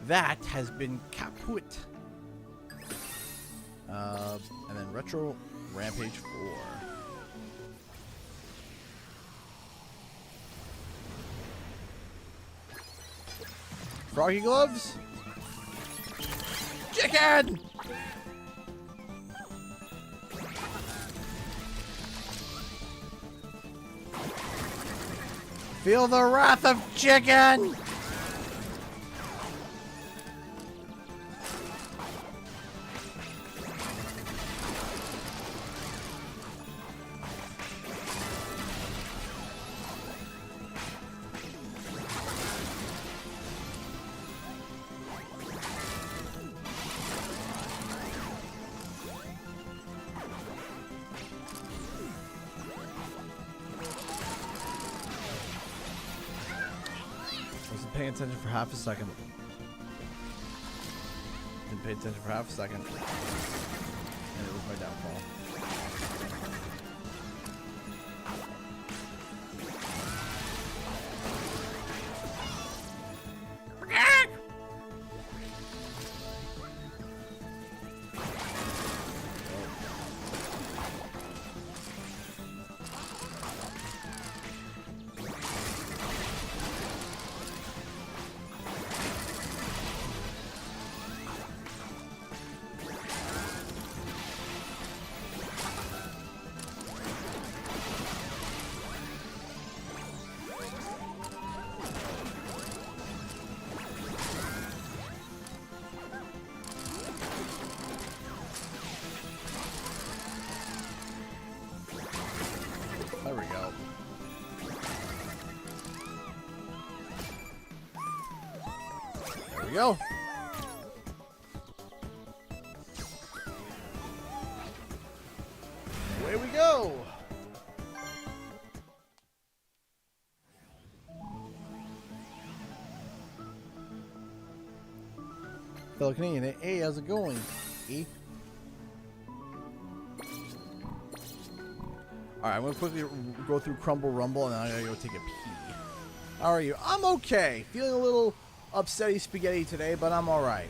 That has been kaput. And then Retro Rampage 4. Froggy gloves? Chicken! Feel the wrath of chicken! Paying attention for half a second. Didn't pay attention for half a second. And it was my downfall. There we go. There we go. Away we go. Fellow Canadian, hey, how's it going? E? Alright, I'm going to quickly go through Crumble Rumble, and then I'm going to go take a pee. How are you? I'm okay. Feeling a little upsetty spaghetti today, but I'm alright.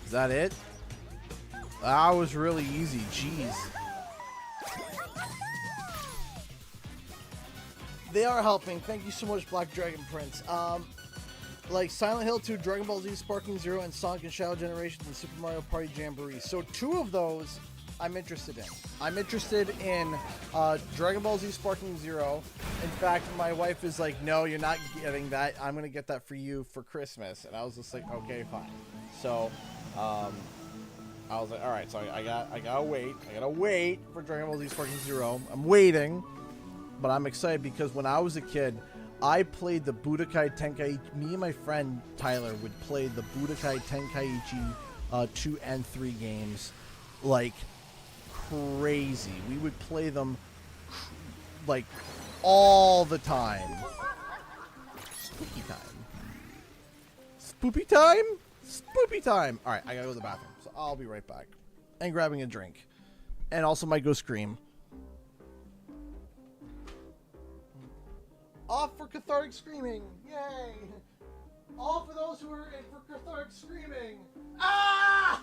Is that it? That was really easy. Jeez. They are helping. Thank you so much, Black Dragon Prince. Like Silent Hill 2, Dragon Ball Z Sparking Zero, and Sonic and Shadow Generations, and Super Mario Party Jamboree. So 2 of those I'm interested in. I'm interested in Dragon Ball Z Sparking Zero. In fact, my wife is like, no, you're not getting that. I'm going to get that for you for Christmas. And I was just like, okay, fine. So I was like, all right, so I gotta wait. I gotta wait for Dragon Ball Z Sparking Zero. I'm waiting, but I'm excited because when I was a kid, I played the Budokai Tenkaichi. Me and my friend Tyler would play the Budokai Tenkaichi 2 and 3 games like crazy. We would play them like all the time. Spooky time. Spoopy time? Spoopy time! Alright, I gotta go to the bathroom, so I'll be right back. And grabbing a drink. And also might go scream. Off for cathartic screaming! Yay! All for those who are in for cathartic screaming! Ah!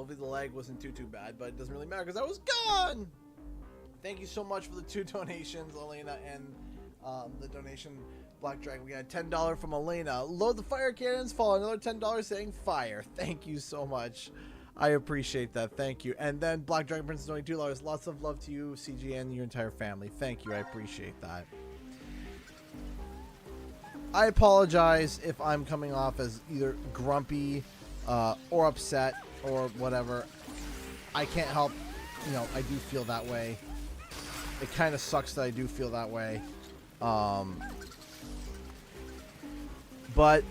Hopefully the lag wasn't too bad, but it doesn't really matter because I was gone. Thank you so much for the 2 donations, Elena, and the donation Black Dragon. We got $10 from Elena. Load the fire cannons. Fall another $10 saying fire. Thank you so much. I appreciate that. Thank you. And then Black Dragon Prince is only $2. Lots of love to you, CG, and your entire family. Thank you. I appreciate that. I apologize if I'm coming off as either grumpy or upset or whatever. I can't help, you know, I do feel that way. It kind of sucks that I do feel that way. But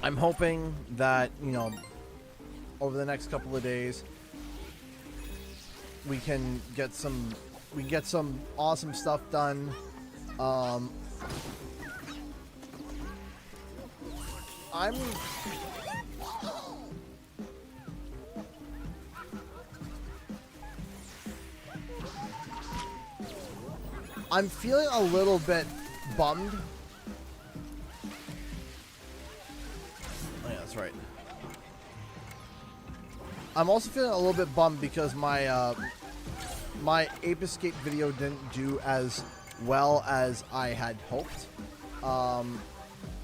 I'm hoping that, you know, over the next couple of days we can get some awesome stuff done. I'm feeling a little bit bummed. Oh, yeah, that's right. I'm also feeling a little bit bummed because my my Ape Escape video didn't do as well as I had hoped.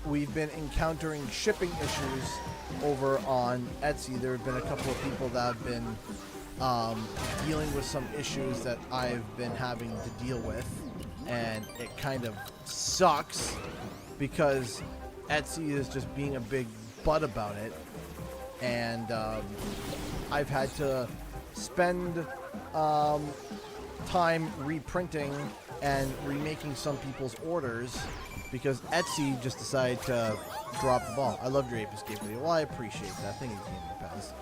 We've been encountering shipping issues over on Etsy. There have been a couple of people that have been dealing with some issues that I've been having to deal with, and it kind of sucks because Etsy is just being a big butt about it, and I've had to spend time reprinting and remaking some people's orders because Etsy just decided to drop the ball. I loved your Ape Escape video. Well, I appreciate that. Thank you, Game Pass.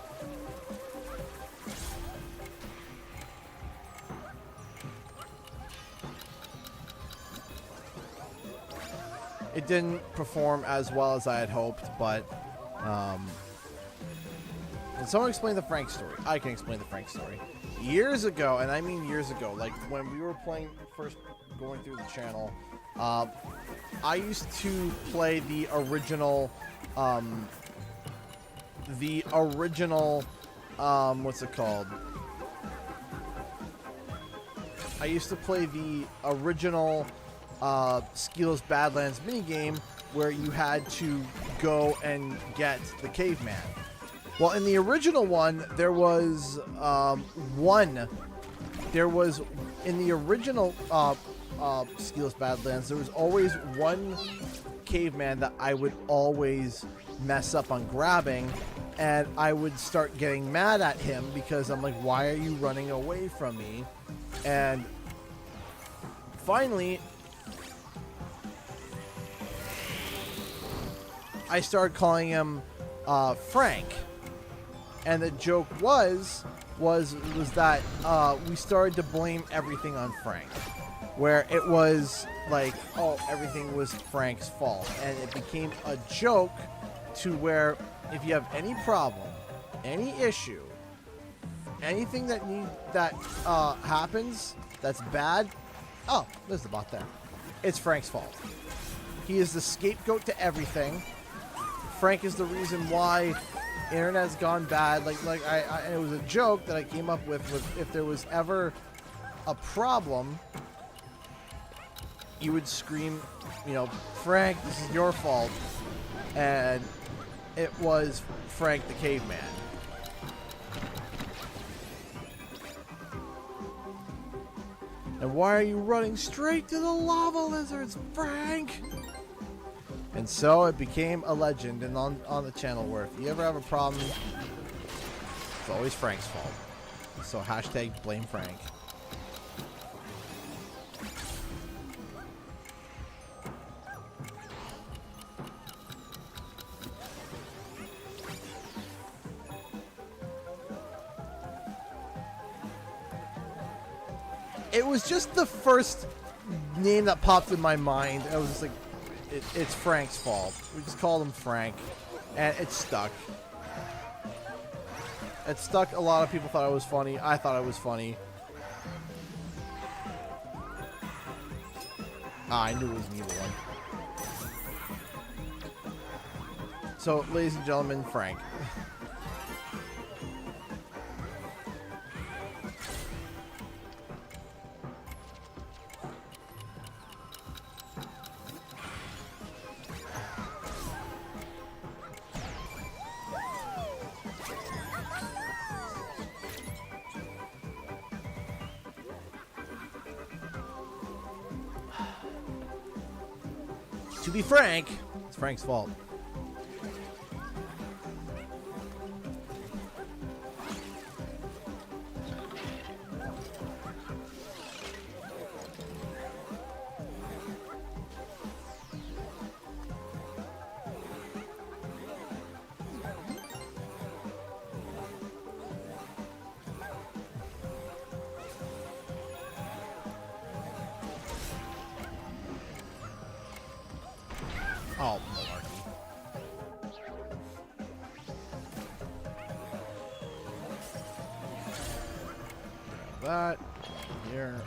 It didn't perform as well as I had hoped, but can someone explain the Frank story? I can explain the Frank story. Years ago, and I mean years ago, like when we were playing, first going through the channel, I used to play the original, what's it called? I used to play the original Skills Badlands minigame where you had to go and get the caveman. Well, in the original one, there was in the original Skills Badlands, there was always one caveman that I would always mess up on grabbing, and I would start getting mad at him because I'm like, why are you running away from me? And finally, I started calling him Frank. And the joke was that we started to blame everything on Frank, where it was like, oh, everything was Frank's fault, and it became a joke to where if you have any problem, any issue, anything that happens that's bad, oh, there's the bot there. It's Frank's fault. He is the scapegoat to everything. Frank is the reason why internet's gone bad. It was a joke that I came up with if there was ever a problem, you would scream, you know, Frank, this is your fault. And it was Frank the caveman. And why are you running straight to the lava lizards, Frank? And so it became a legend and on the channel where if you ever have a problem, it's always Frank's fault. So hashtag blame Frank. It was just the first name that popped in my mind. I was just like, it's Frank's fault. We just called him Frank, and it stuck. It stuck. A lot of people thought it was funny. I thought it was funny. I knew it was an evil one. So, ladies and gentlemen, Frank. to be frank, it's Frank's fault. Oh, malarkey. Grab that. Here.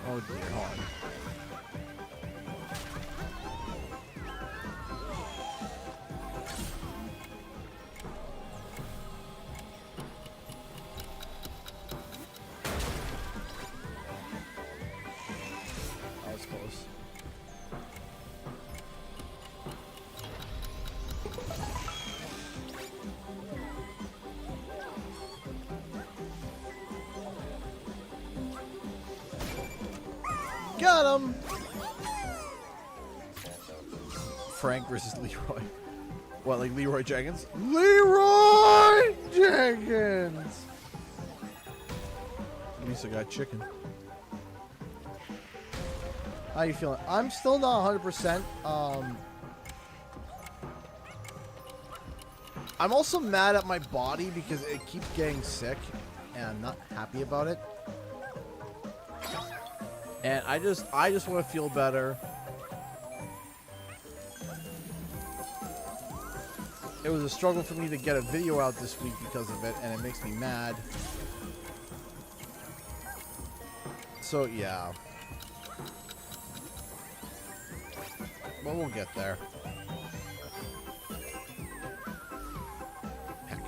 Oh dear, hold on. That was close. Got him! Frank versus Leroy. What, like Leroy Jenkins? Leroy Jenkins! At least I got chicken. How you feeling? I'm still not 100%. I'm also mad at my body because it keeps getting sick, and I'm not happy about it. And I just want to feel better. It was a struggle for me to get a video out this week because of it, and it makes me mad. So yeah. But we'll get there. Heck.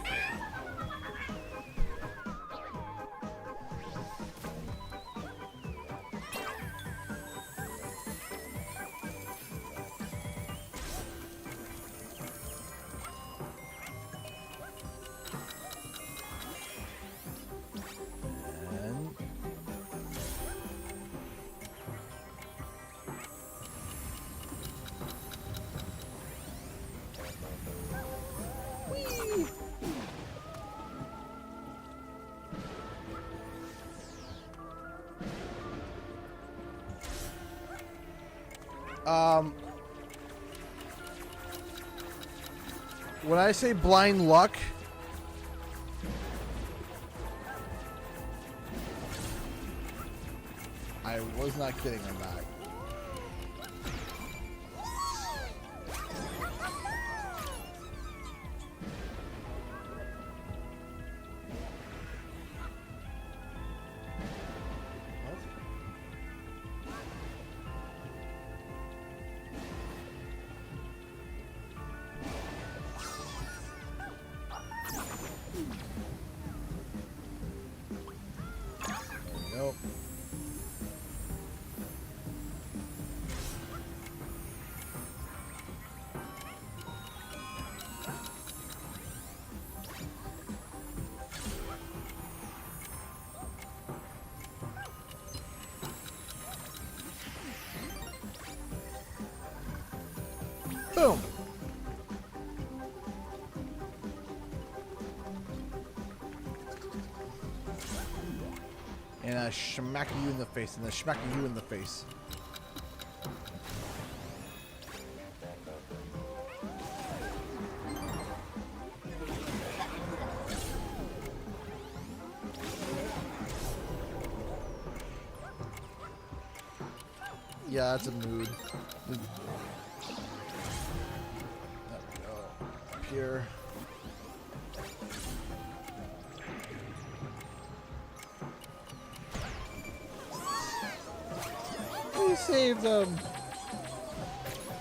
And when I say blind luck, I was not kidding on that. Nope. Boom. And I smack you in the face, and I smack you in the face. Yeah, that's a mood. There we go. Up here. We saved them.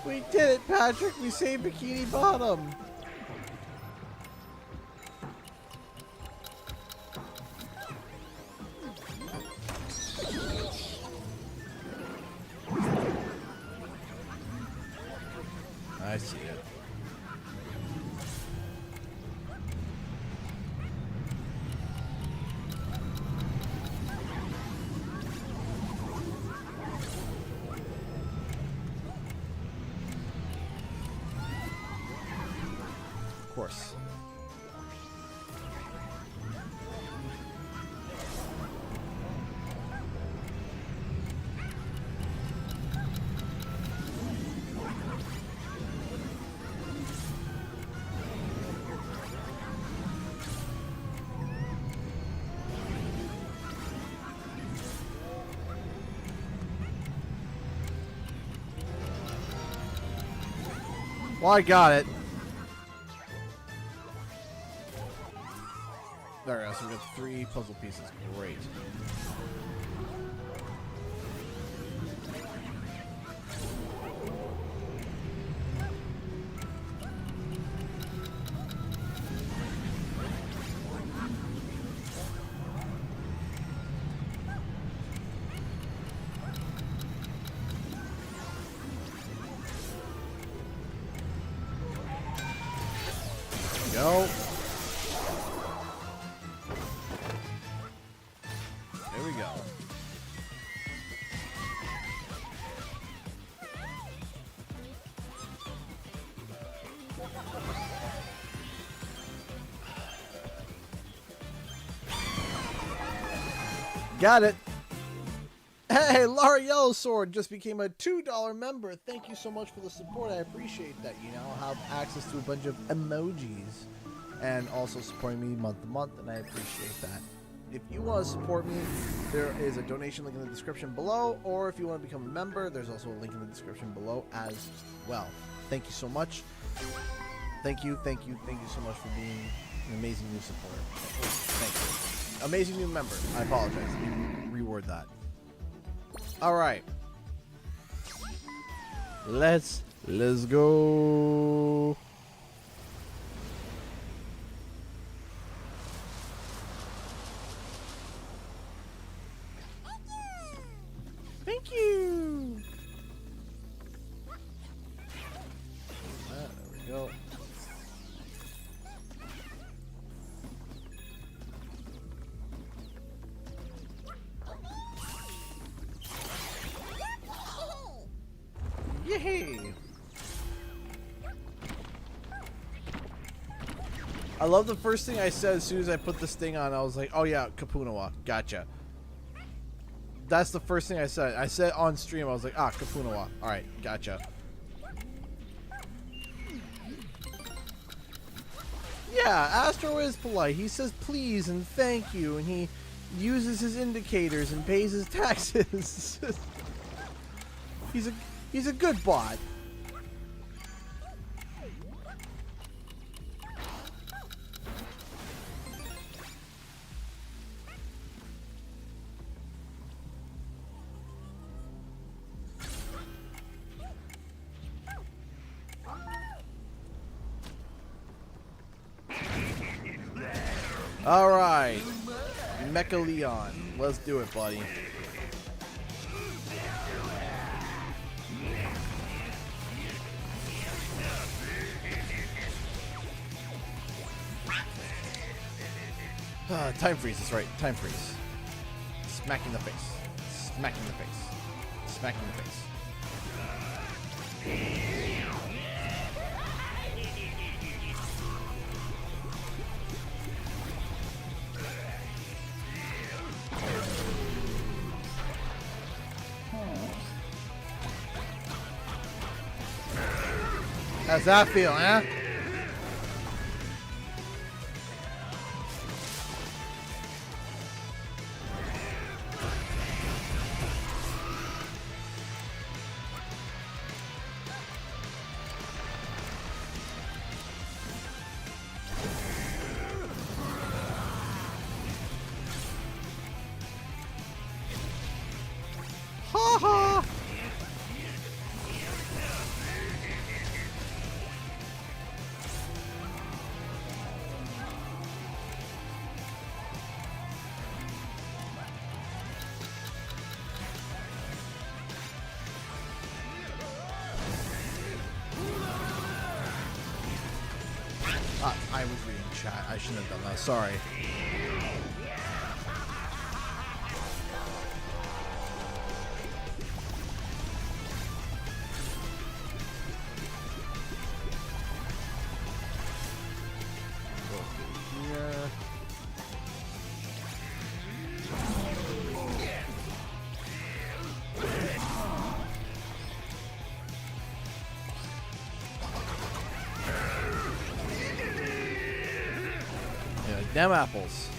We did it, Patrick. We saved Bikini Bottom. I see it. Of course. Well, I got it. There we go. So we got 3 puzzle pieces. Great. Go. There we go. Got it. Hey, Laura Yellow Sword just became a $2 member. Thank you so much for the support. I appreciate that. You know, have access to a bunch of emojis and also supporting me month to month, and I appreciate that. If you want to support me, there is a donation link in the description below, or if you want to become a member, there's also a link in the description below as well. Thank you so much. Thank you so much for being an amazing new supporter. Thank you. Amazing new member. I apologize. Let me reword that. All right. Let's go. Thank you. There we go. Yay! I love the first thing I said as soon as I put this thing on. I was like, oh yeah, Kapunawa. Gotcha. That's the first thing I said. I said on stream, I was like, ah, Kapunawa. Alright, gotcha. Yeah, Astro is polite. He says please and thank you, and he uses his indicators and pays his taxes. He's a good bot. All right, Meka Leon, let's do it, buddy. Time freeze, that's right. Time freeze. Smack in the face. Smack in the face. Smack in the face. How's that feel, huh? Ha ha! I was reading chat. I shouldn't have done that. Sorry. Damn apples.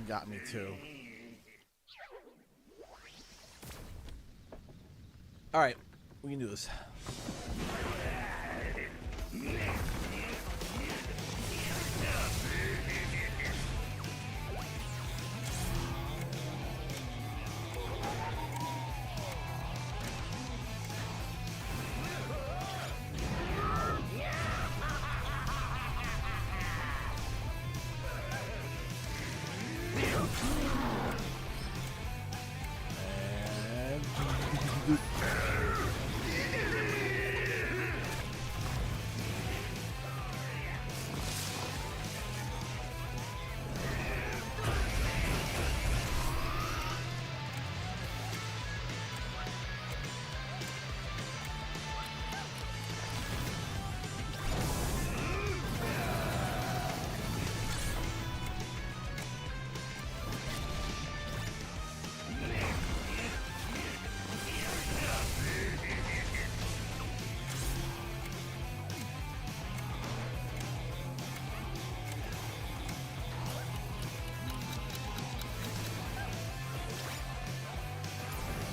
Got me too. All right, we can do this.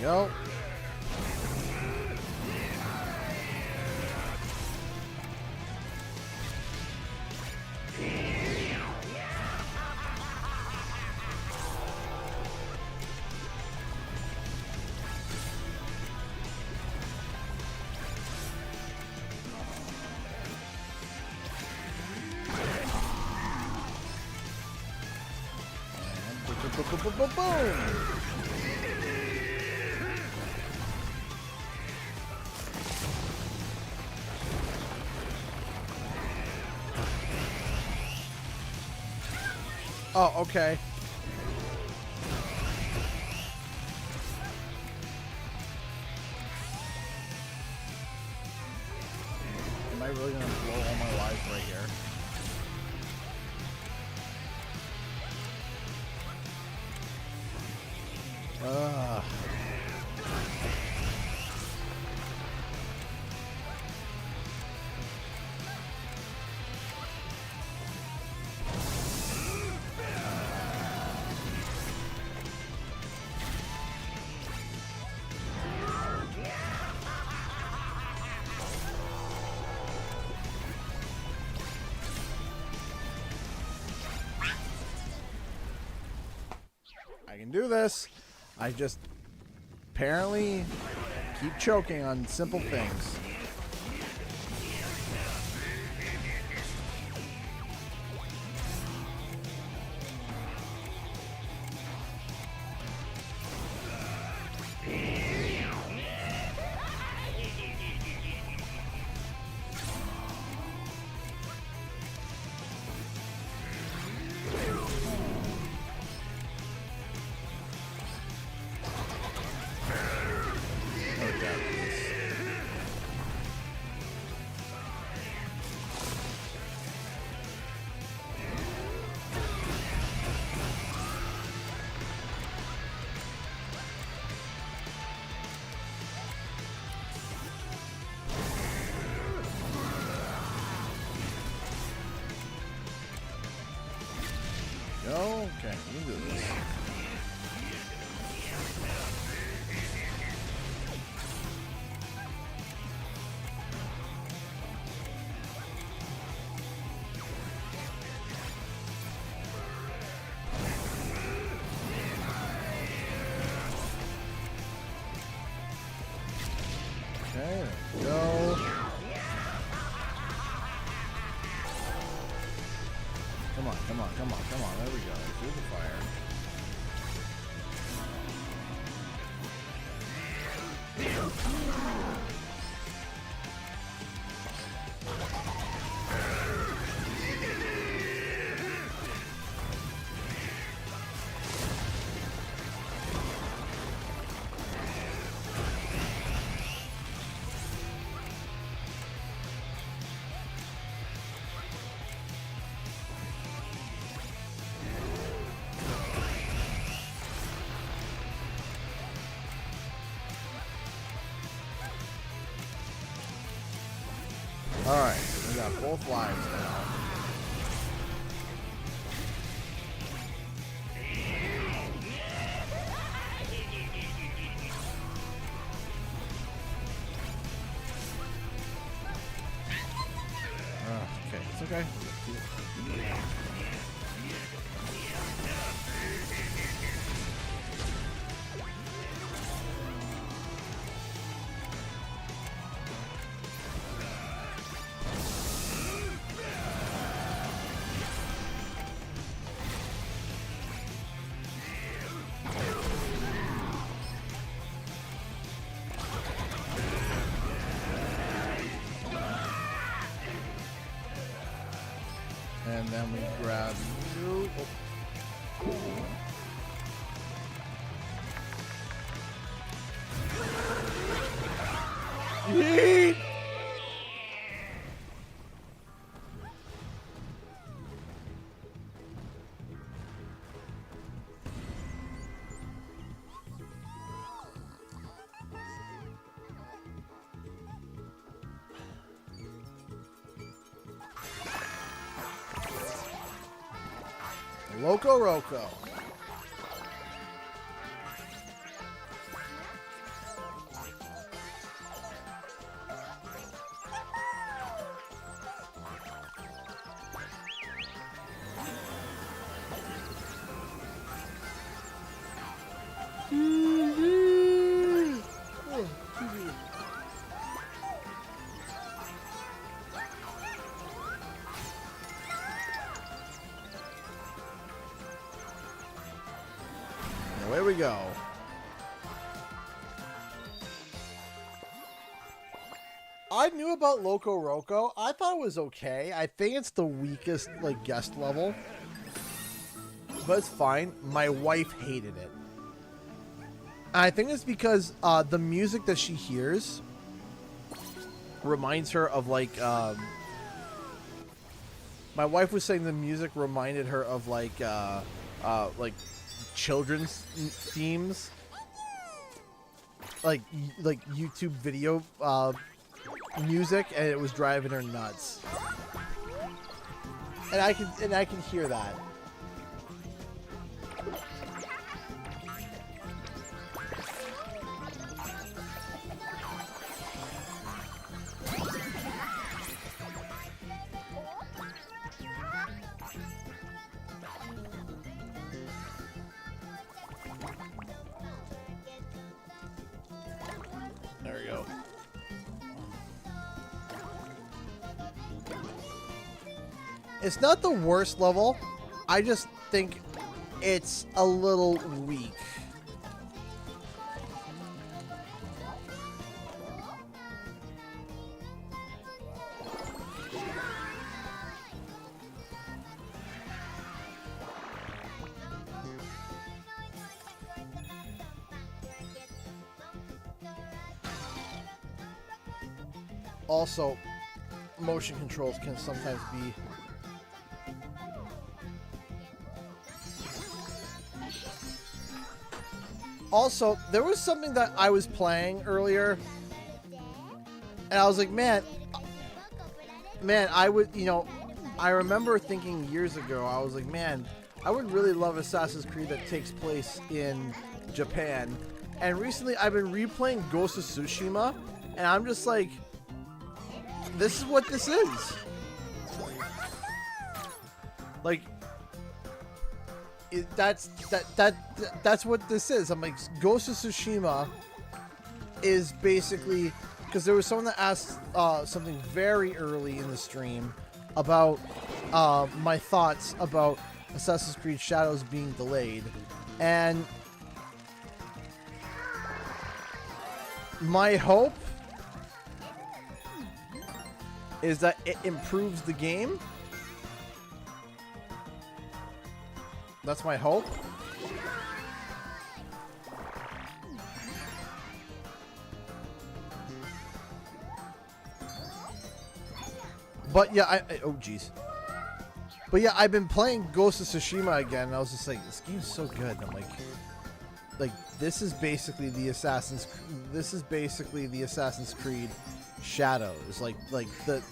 Go. And boom. Oh, okay. Am I really gonna blow all my lives right here? I can do this. I just apparently keep choking on simple things. go. Okay, you can do this. Okay, there we go. Come on, come on, come on, come on. There we go. Through the fire. Alright, we got both lives now. Okay, it's okay. And then we grab you. Oh. Yeet! Loco Roco. There we go. I knew about Loco Roco. I thought it was okay. I think it's the weakest, like, guest level. But it's fine. My wife hated it. I think it's because the music that she hears reminds her of, like, my wife was saying the music reminded her of, like children's themes, like YouTube video music, and it was driving her nuts. And I can hear that. There we go. It's not the worst level. I just think it's a little weak. Also, motion controls can sometimes be also, there was something that I was playing earlier, and I was like, man, I would, I remember thinking years ago, I was like, man, I would really love Assassin's Creed that takes place in Japan. And recently I've been replaying Ghost of Tsushima, and I'm just like, this is what this is. Like, that's what this is. I'm like, Ghost of Tsushima is basically, because there was someone that asked something very early in the stream about my thoughts about Assassin's Creed Shadows being delayed, and my hope is that it improves the game. That's my hope. But yeah, oh jeez. But yeah, I've been playing Ghost of Tsushima again, and I was just like, this game's so good. And I'm like, this is basically the Assassin's Creed Shadows. Like the.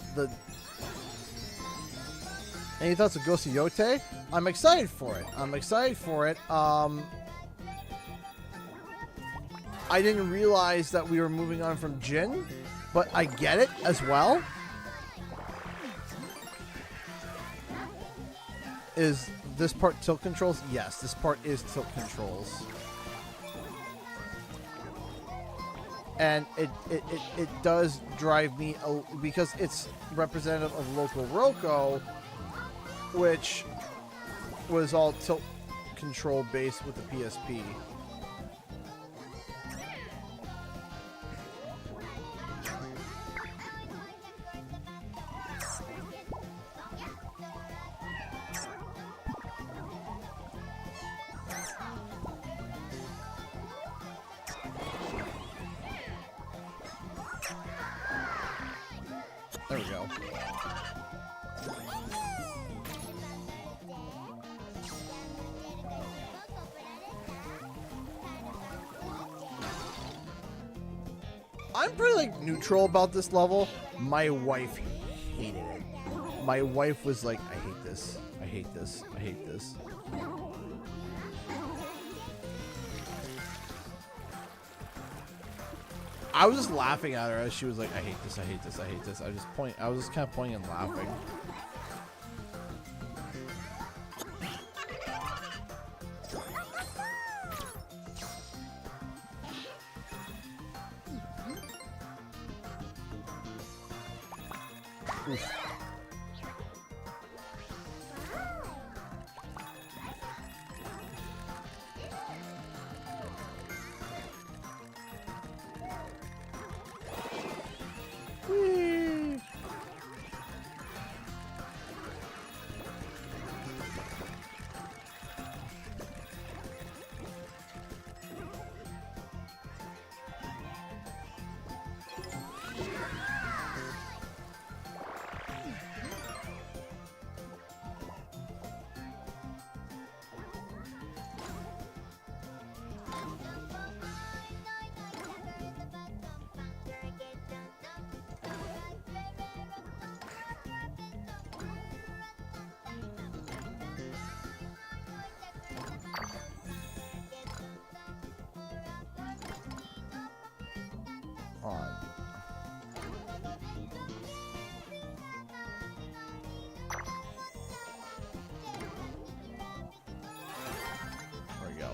Any thoughts of Ghost of Yote? I'm excited for it. I didn't realize that we were moving on from Jin, but I get it as well. Is this part tilt controls? Yes, this part is tilt controls. And it does drive me, because it's representative of Loco Roco, which was all tilt control based with the PSP. There we go. I'm pretty like neutral about this level. My wife hated it. My wife was like, I hate this. I hate this. I hate this. I was just laughing at her as she was like, I hate this, I hate this, I hate this. I was just kind of pointing and laughing. Oof. There we go.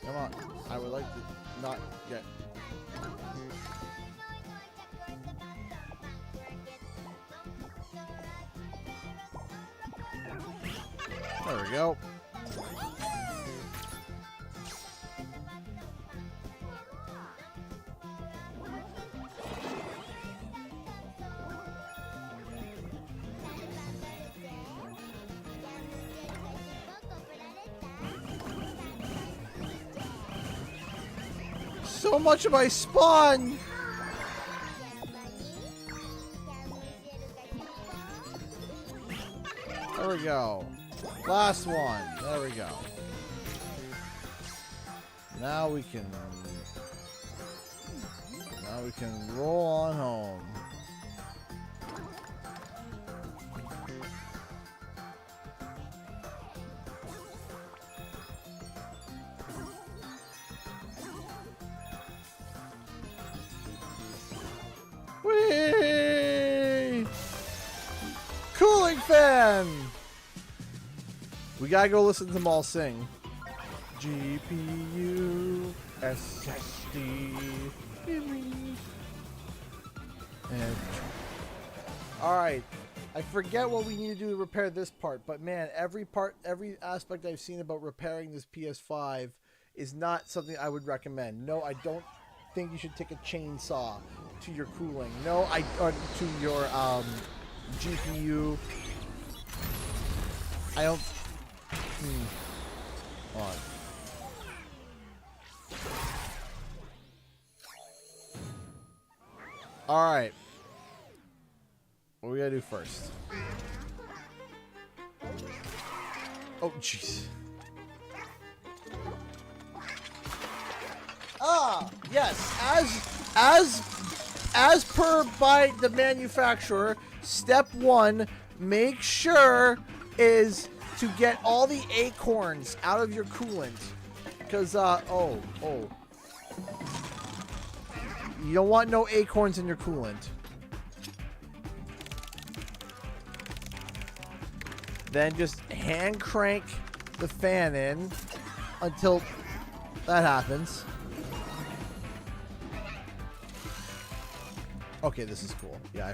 Come on. I would like to not get... There we go. So much of my spawn! There we go. Last one. There we go. Now we can... Now we can roll on home. Whee! Cooling fan! We gotta go listen to them all sing. GPU, SSD, and alright. I forget what we need to do to repair this part, but man, every aspect I've seen about repairing this PS5 is not something I would recommend. No, I don't think you should take a chainsaw to your cooling. No, or to your GPU. I don't. Hold on. All right. What we gotta do first? Oh, jeez. Ah, yes. As per by the manufacturer, step 1, make sure is to get all the acorns out of your coolant. Because, you don't want no acorns in your coolant. Then just hand crank the fan in until that happens. Okay, this is cool. Yeah,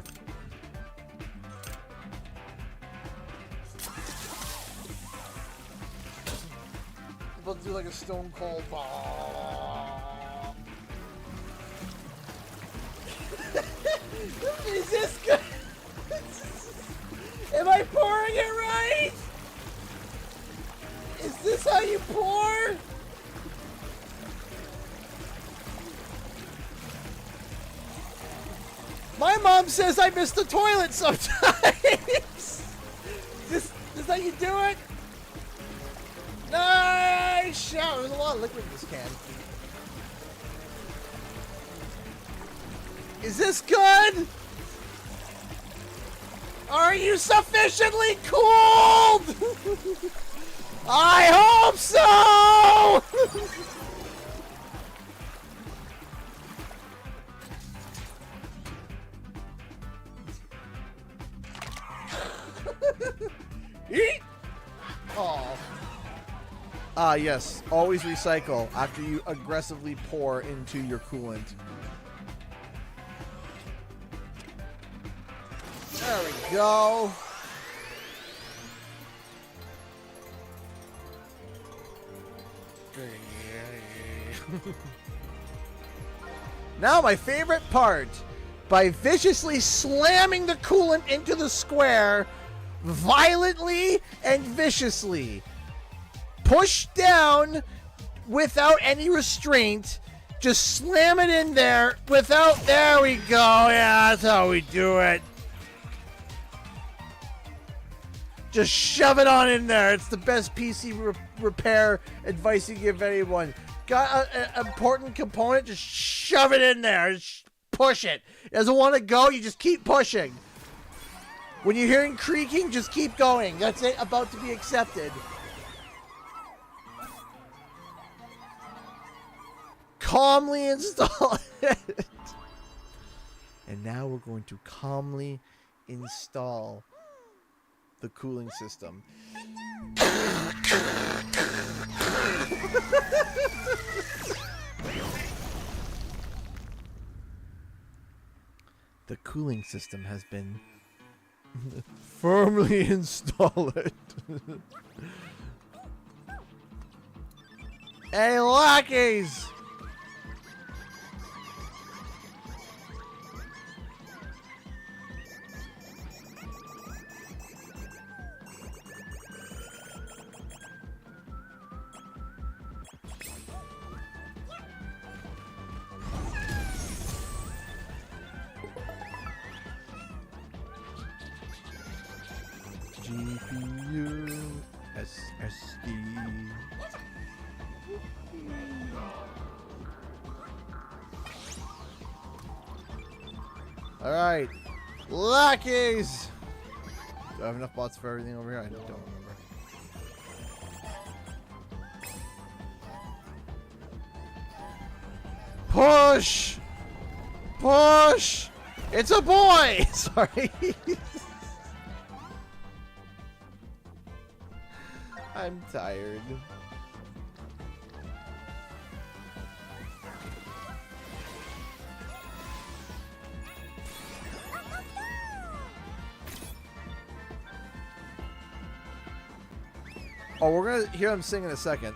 we'll do like a stone cold. Is this good? Am I pouring it right? Is this how you pour? My mom says I miss the toilet sometimes. This how you do it? Nice shot. There's a lot of liquid in this can. Is this good? Are you sufficiently cooled? I hope so! Eat! Oh. Ah, yes. Always recycle after you aggressively pour into your coolant. There we go. Now my favorite part. By viciously slamming the coolant into the square, violently and viciously. Push down without any restraint. Just slam it in there without... There we go. Yeah, that's how we do it. Just shove it on in there. It's the best PC repair advice you give anyone. Got an important component, just shove it in there. Just push it. It doesn't want to go, you just keep pushing. When you're hearing creaking, just keep going. That's it, about to be accepted. Calmly install it. And now we're going to calmly install the cooling system. The cooling system has been firmly installed. Hey, lackeys! GPU, SSD. Alright. Lackeys! Do I have enough bots for everything over here? I don't remember. Push! Push! It's a boy! Sorry. I'm tired. Oh, we're gonna hear him sing in a second.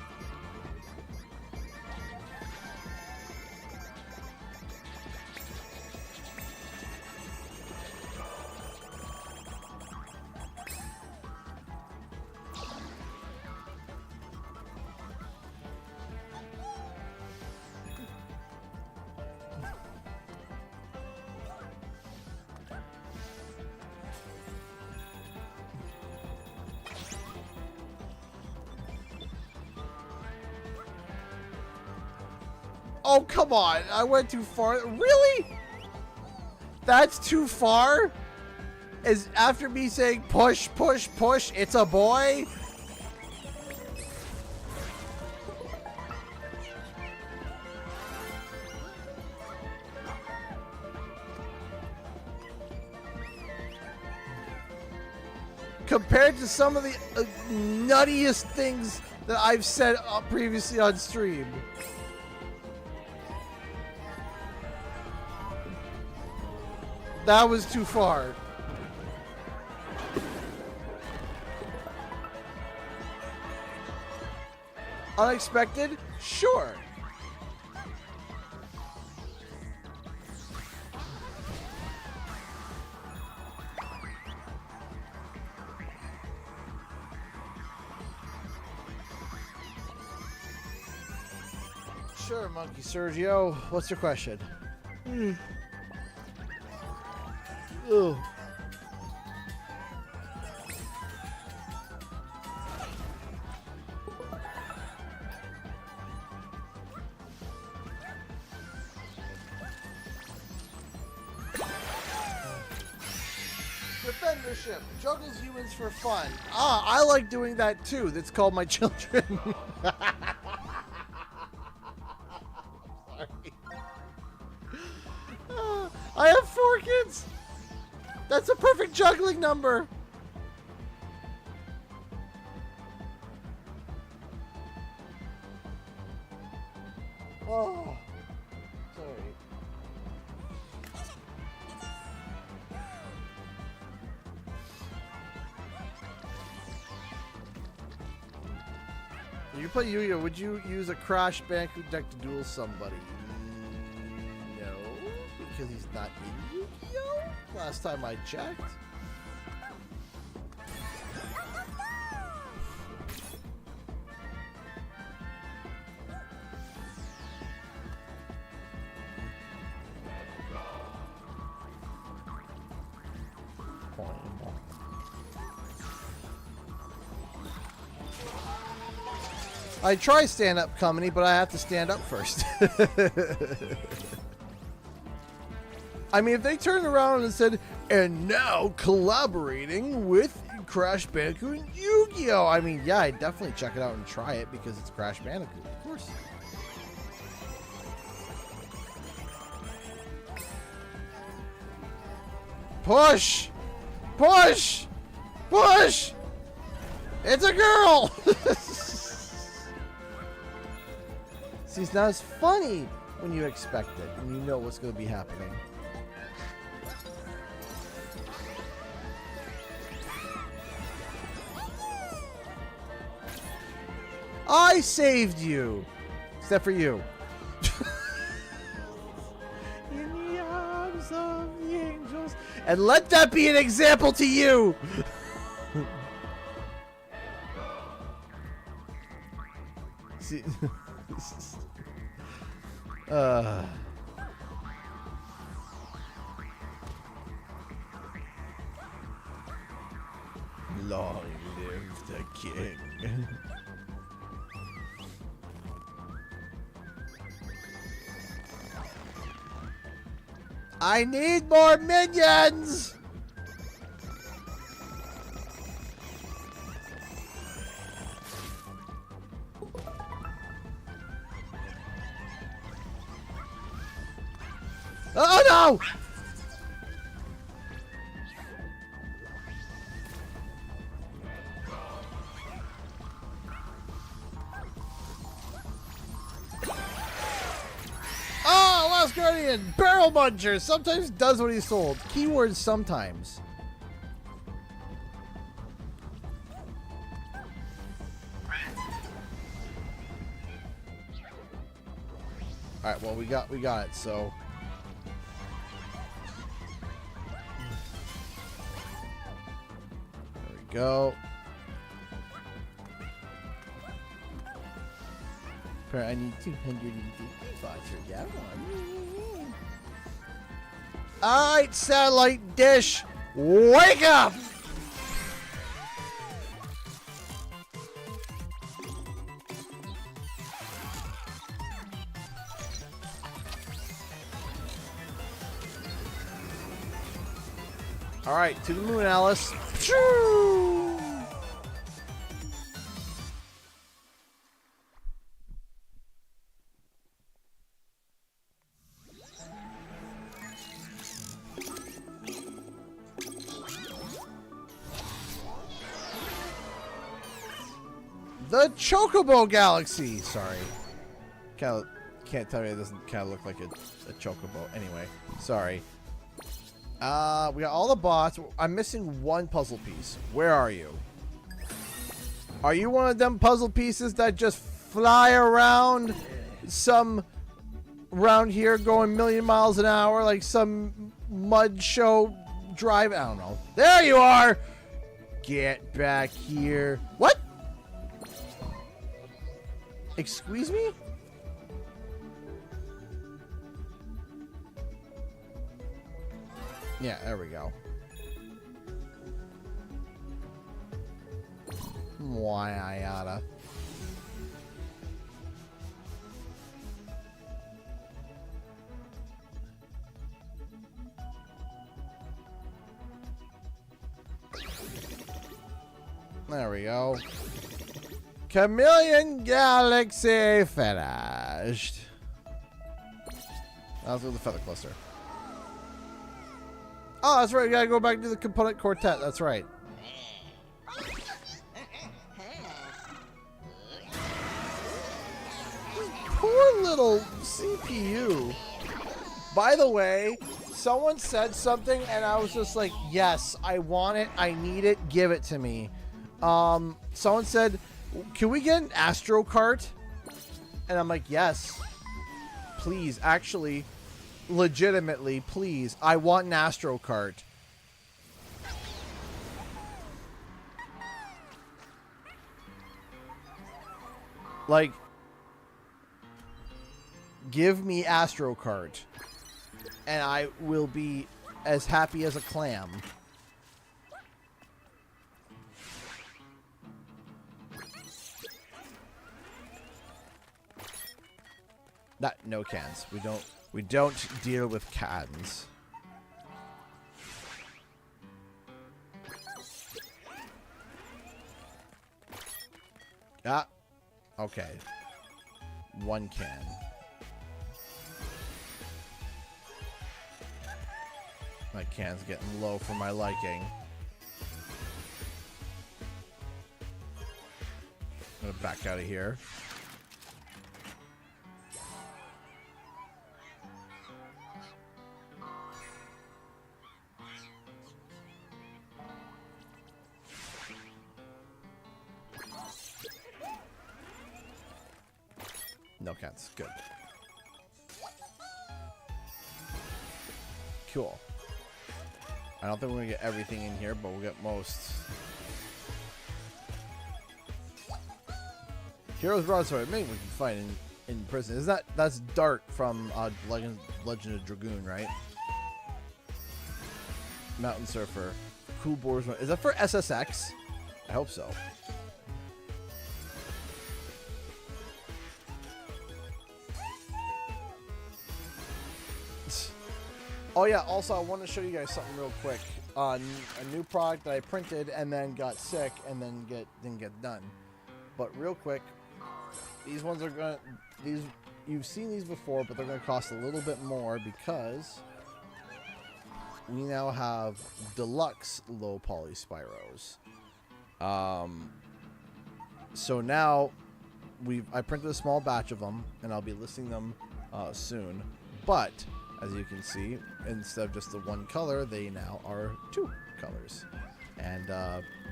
Oh, come on. I went too far. Really? That's too far? Is after me saying push, push, push, it's a boy? Compared to some of the nuttiest things that I've said previously on stream. That was too far. Unexpected? Sure. Sure, Monkey Sergio. What's your question? Ugh. Defendership juggles humans for fun. Ah, I like doing that too. That's called My Children. Sorry. I have 4 kids. That's a perfect juggling number. Oh, sorry. If you play Yu-Gi-Oh, would you use a Crash Bandicoot deck to duel somebody? No, because he's not in Yu-Gi-Oh! Last time I checked. I try stand-up comedy, but I have to stand up first. I mean, if they turned around and said, and now collaborating with Crash Bandicoot and Yu-Gi-Oh! I mean, yeah, I'd definitely check it out and try it because it's Crash Bandicoot, of course. Push! Push! Push! It's a girl! See, it's not as funny when you expect it and you know what's going to be happening. I saved you! Except for you. In the arms of the angels. And let that be an example to you! See... Long live the king. I need more minions! Oh no! Oh, Lost Guardian! Barrel Muncher! Sometimes does what he's told. Keywords sometimes. Alright, well we got it, so. There we go. I need 250 spots for that one. Alright, satellite dish, wake up! Alright, to the moon, Alice. Choo! The Chocobo Galaxy. Sorry. Can't tell me it doesn't kind of look like a Chocobo. Anyway, sorry. We got all the bots. I'm missing one puzzle piece. Where are you? Are you one of them puzzle pieces that just fly around around here going 1,000,000 miles an hour like some mud show drive? I don't know. There you are. Get back here. What? Excuse me? Yeah, there we go. Why I oughta. There we go. Chameleon Galaxy finished. Let's do the feather cluster. Oh, that's right. We gotta go back to the component quartet. That's right. Poor little CPU. By the way, someone said something and I was just like, yes, I want it. I need it. Give it to me. Someone said, can we get an Astro cart? And I'm like, yes. Please, actually, legitimately, please. I want an Astro cart. Like, give me Astro cart. And I will be as happy as a clam. No cans. We don't deal with cans. Ah. Okay. One can. My can's getting low for my liking. I'm gonna back out of here. No cats. Good. Cool. I don't think we're gonna get everything in here, but we'll get most. Hero's Broadsword. Maybe we can find in prison. That's Dart from Legend of Dragoon, right? Mountain Surfer. Cool Boars. Is that for SSX? I hope so. Oh yeah, also I want to show you guys something real quick on a new product that I printed and then got sick and then didn't get done. But real quick, these ones are gonna you've seen these before, but they're gonna cost a little bit more because we now have deluxe low poly Spyros. So now I printed a small batch of them and I'll be listing them soon. But as you can see, instead of just the one color, they now are 2 colors. And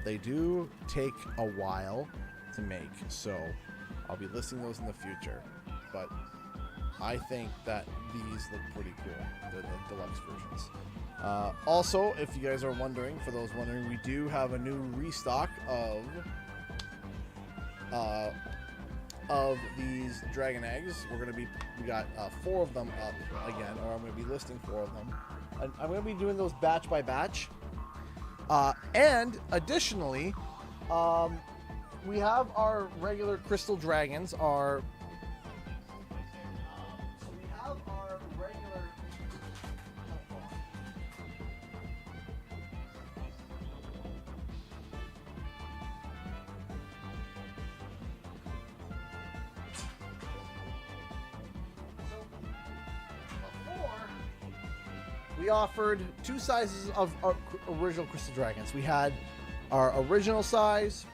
they do take a while to make, so I'll be listing those in the future. But I think that these look pretty cool, the deluxe versions. Also, if you guys are wondering, for those wondering, we do have a new restock of these dragon eggs. We got 4 of them up again, or I'm going to be listing 4 of them. And I'm going to be doing those batch by batch. And additionally, we have our regular crystal dragons. We offered 2 sizes of our original crystal dragons. We had our original size,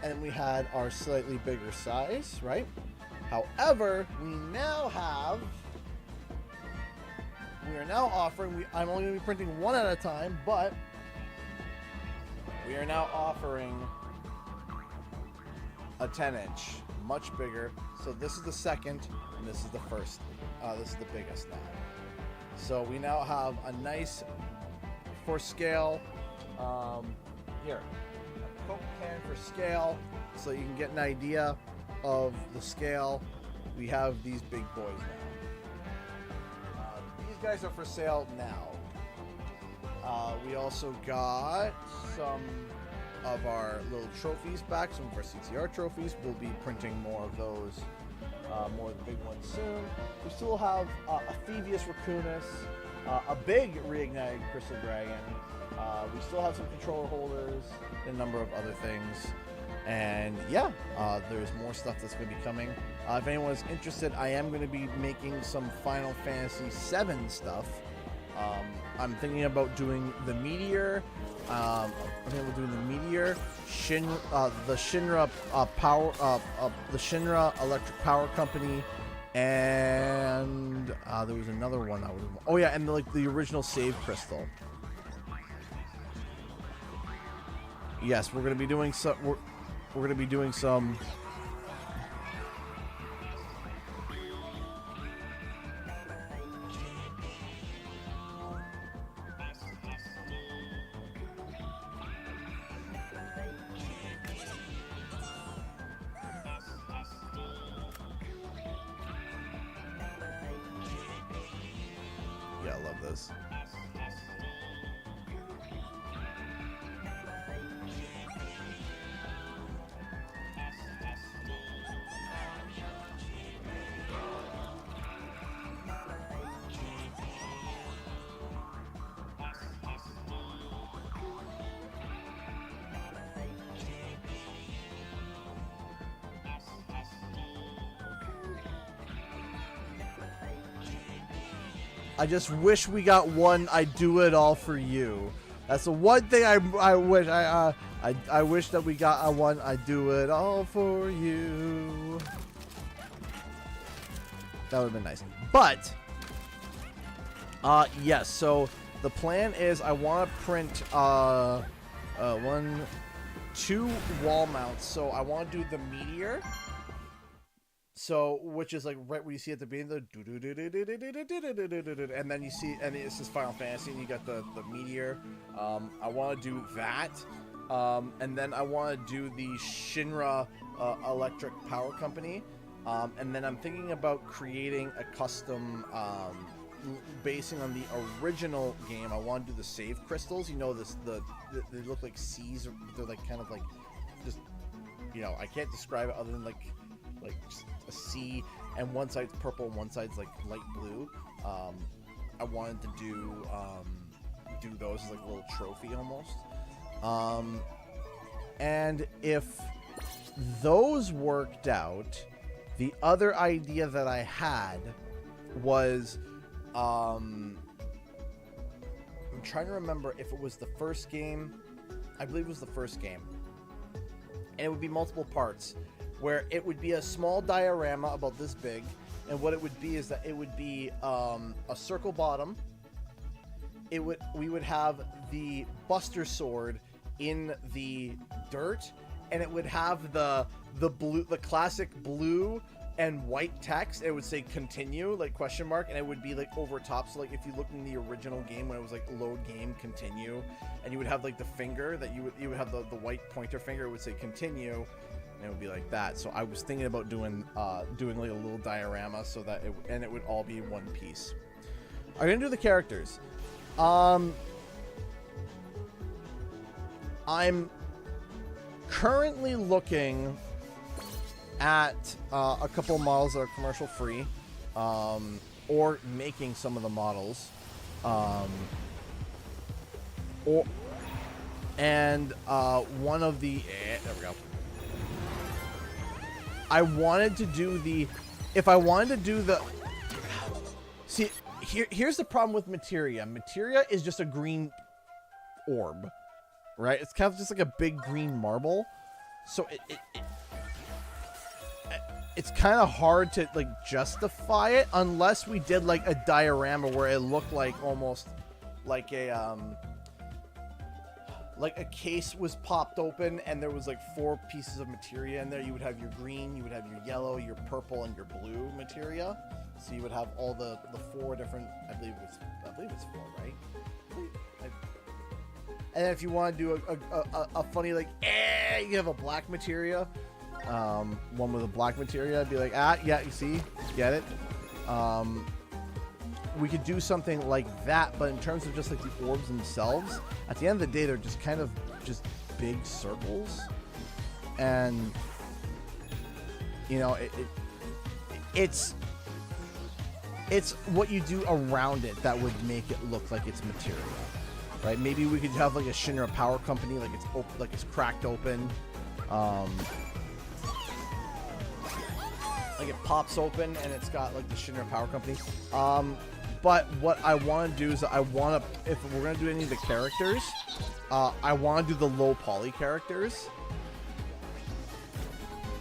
and we had our slightly bigger size, right? However, we are now offering, I'm only going to be printing 1 at a time, but we are now offering a 10-inch, much bigger. So this is the second, and this is the first. This is the biggest now. So we now have a nice, for scale, here, a Coke can for scale, so you can get an idea of the scale. We have these big boys now. These guys are for sale now. We also got some of our little trophies back, some of our CTR trophies. We'll be printing more of those. More of the big ones soon. We still have a Thievius Raccoonus, a big reignited Crystal Dragon. We still have some controller holders, and a number of other things. And yeah, there's more stuff that's going to be coming. If anyone's interested, I am going to be making some Final Fantasy VII stuff. I'm thinking about doing the Meteor. I'm thinking about doing the Meteor, the Shinra the Shinra Electric Power Company, and there was another one that was. Oh yeah, and the original Save Crystal. Yes, we're gonna be doing some. We're gonna be doing some. Yeah, I love this. I just wish we got one I do it all for you. That's the one thing I wish. I wish that we got a one I do it all for you. That would have been nice. But yes, so the plan is I want to print 2 wall mounts. So I want to do the Meteor. So, which is like right where you see at the beginning, and then you see, and this is Final Fantasy, and you got the Meteor. I want to do that, and then I want to do the Shinra Electric Power Company, and then I'm thinking about creating a custom, basing on the original game. I want to do the Save Crystals. You know, they look like C's. They're like kind of like just, you know, I can't describe it other than like just a C, and one side's purple and one side's like light blue. I wanted to do those as like a little trophy almost. And if those worked out, the other idea that I had was, I'm trying to remember if it was the first game. I believe it was the first game. And it would be multiple parts, where it would be a small diorama about this big, and what it would be is that it would be a circle bottom. We would have the Buster Sword in the dirt, and it would have the classic blue and white text. It would say continue, like question mark, and it would be like over top. So like if you look in the original game when it was like load game continue, and you would have like the finger that you would have the white pointer finger, it would say continue, and it would be like that. So I was thinking about doing like a little diorama so that it would all be in one piece. I'm gonna do the characters. I'm currently looking at a couple of models that are commercial free, or making some of the models, one of the there we go. I wanted to do see, here's the problem with materia. Materia is just a green orb, right? It's kind of just like a big green marble, so it's kind of hard to like justify it unless we did like a diorama where it looked like almost like a case was popped open and there was like 4 pieces of materia in there. You would have your green, you would have your yellow, your purple, and your blue materia. So you would have all the 4 different, I believe it's 4, right? And then if you want to do a funny like, you have a black materia, one with a black materia, I'd be like, yeah, you see, get it. We could do something like that, but in terms of just like the orbs themselves, at the end of the day, they're just kind of just big circles, and you know, it's what you do around it that would make it look like it's material, right? Maybe we could have like a Shinra Power Company, like it's cracked open, like it pops open and it's got like the Shinra Power Company. But what I want to do is if we're going to do any of the characters, I want to do the low poly characters.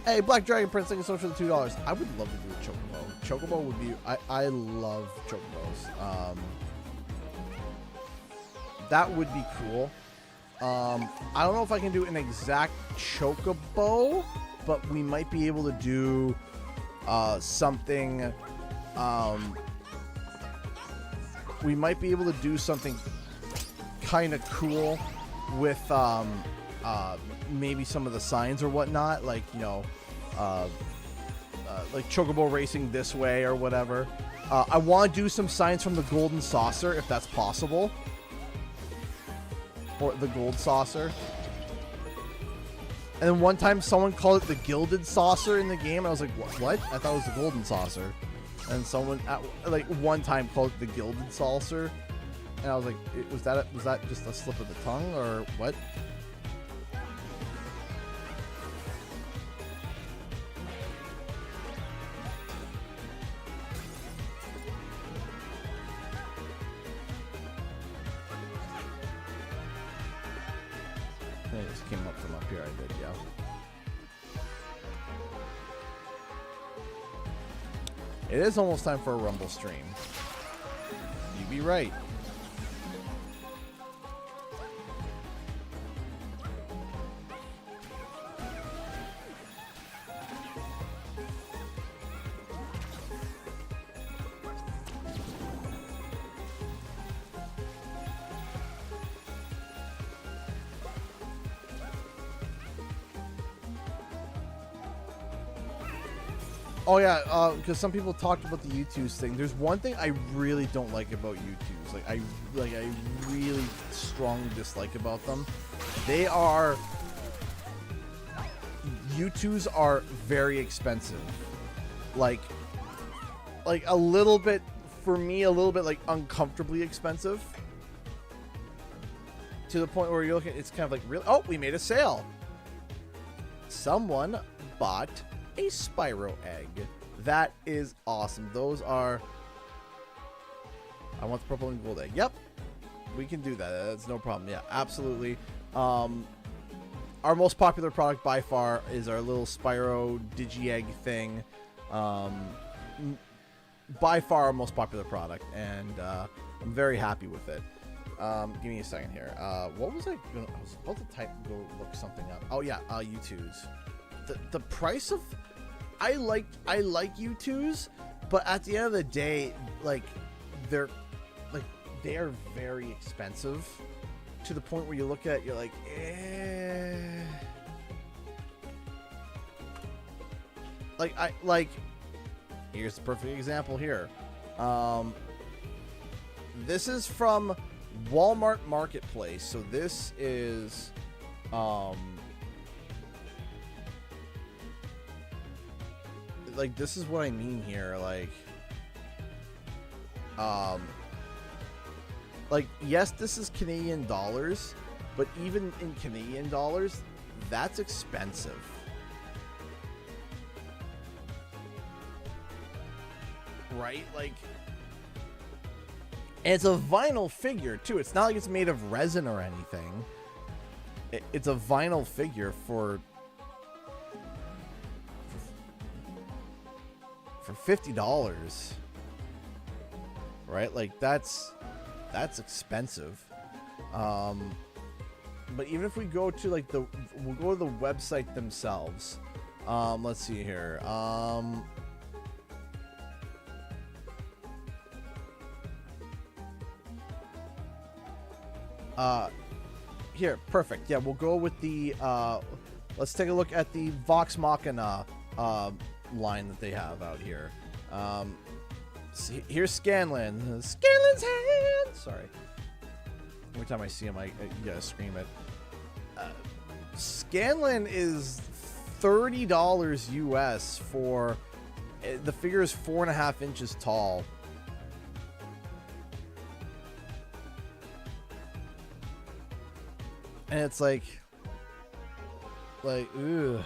Hey, Black Dragon Prince, thank you so much for the $2. I would love to do a Chocobo. Chocobo would be, I love Chocobos. That would be cool. I don't know if I can do an exact Chocobo, but we might be able to do something, we might be able to do something kind of cool with maybe some of the signs or whatnot, like, you know, like Chocobo racing this way or whatever. I want to do some signs from the Golden Saucer if that's possible, or the Gold Saucer. And then one time someone called it the Gilded Saucer in the game. I was like, what? I thought it was the Golden Saucer. And someone like one time called it the Gilded Saucer, and I was like, was that just a slip of the tongue or what? It just came up from up here. I did, yeah. It is almost time for a Rumble stream. You'd be right. Oh yeah, because some people talked about the U2s thing. There's one thing I really don't like about U2s. I really strongly dislike about them. U2s are very expensive. Like a little bit for me, a little bit like uncomfortably expensive. To the point where you're looking, it's kind of like, really? Oh, we made a sale. Someone bought a Spyro egg. That is awesome. Those are... I want the purple and gold egg. Yep. We can do that. That's no problem. Yeah, absolutely. Our most popular product by far is our little Spyro Digi-Egg thing. By far our most popular product, and I'm very happy with it. Give me a second here. What was I gonna... I was about to go look something up. Oh yeah, U2s. The price of... I like U2s, but at the end of the day, like, they are very expensive to the point where you look at it, you're like, eh. Like, here's the perfect example here. This is from Walmart Marketplace. So this is, like, this is what I mean here. Like, yes, this is Canadian dollars, but even in Canadian dollars, that's expensive. Right? Like, and it's a vinyl figure, too. It's not like it's made of resin or anything. It's a vinyl figure for $50. Right? Like, that's expensive. But even if we go to, like, we'll go to the website themselves. Let's see here. Here, perfect. Yeah, we'll go with the, let's take a look at the Vox Machina, line that they have out here. See, here's Scanlan. Scanlan's hand! Sorry. Every time I see him, I gotta scream it. Scanlan is $30 US for... The figure is 4.5 inches tall. And it's like, ugh.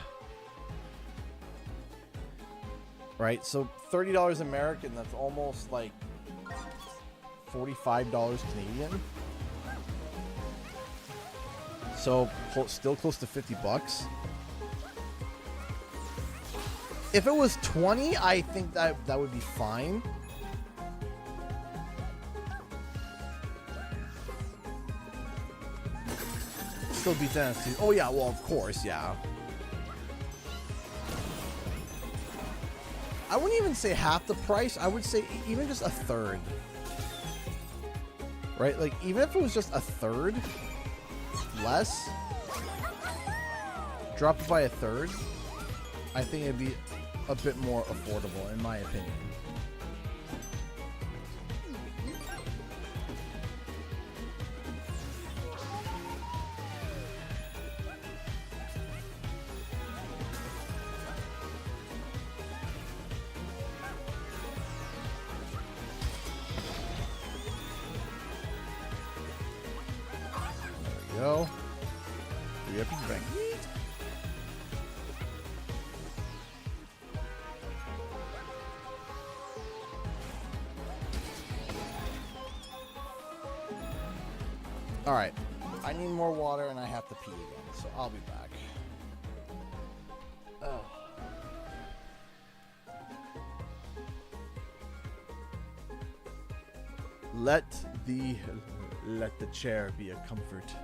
Right, so $30 American, that's almost like $45 Canadian. So still close to 50 bucks. If it was 20, I think that would be fine. Still beats NXT. Oh yeah, well, of course, yeah. I wouldn't even say half the price. I would say even just a third. Right? Like, even if it was just a third less, drop it by a third, I think it'd be a bit more affordable, in my opinion. Go. We have to bank. All right. I need more water and I have to pee again, so I'll be back. Oh. Let the chair be a comfort.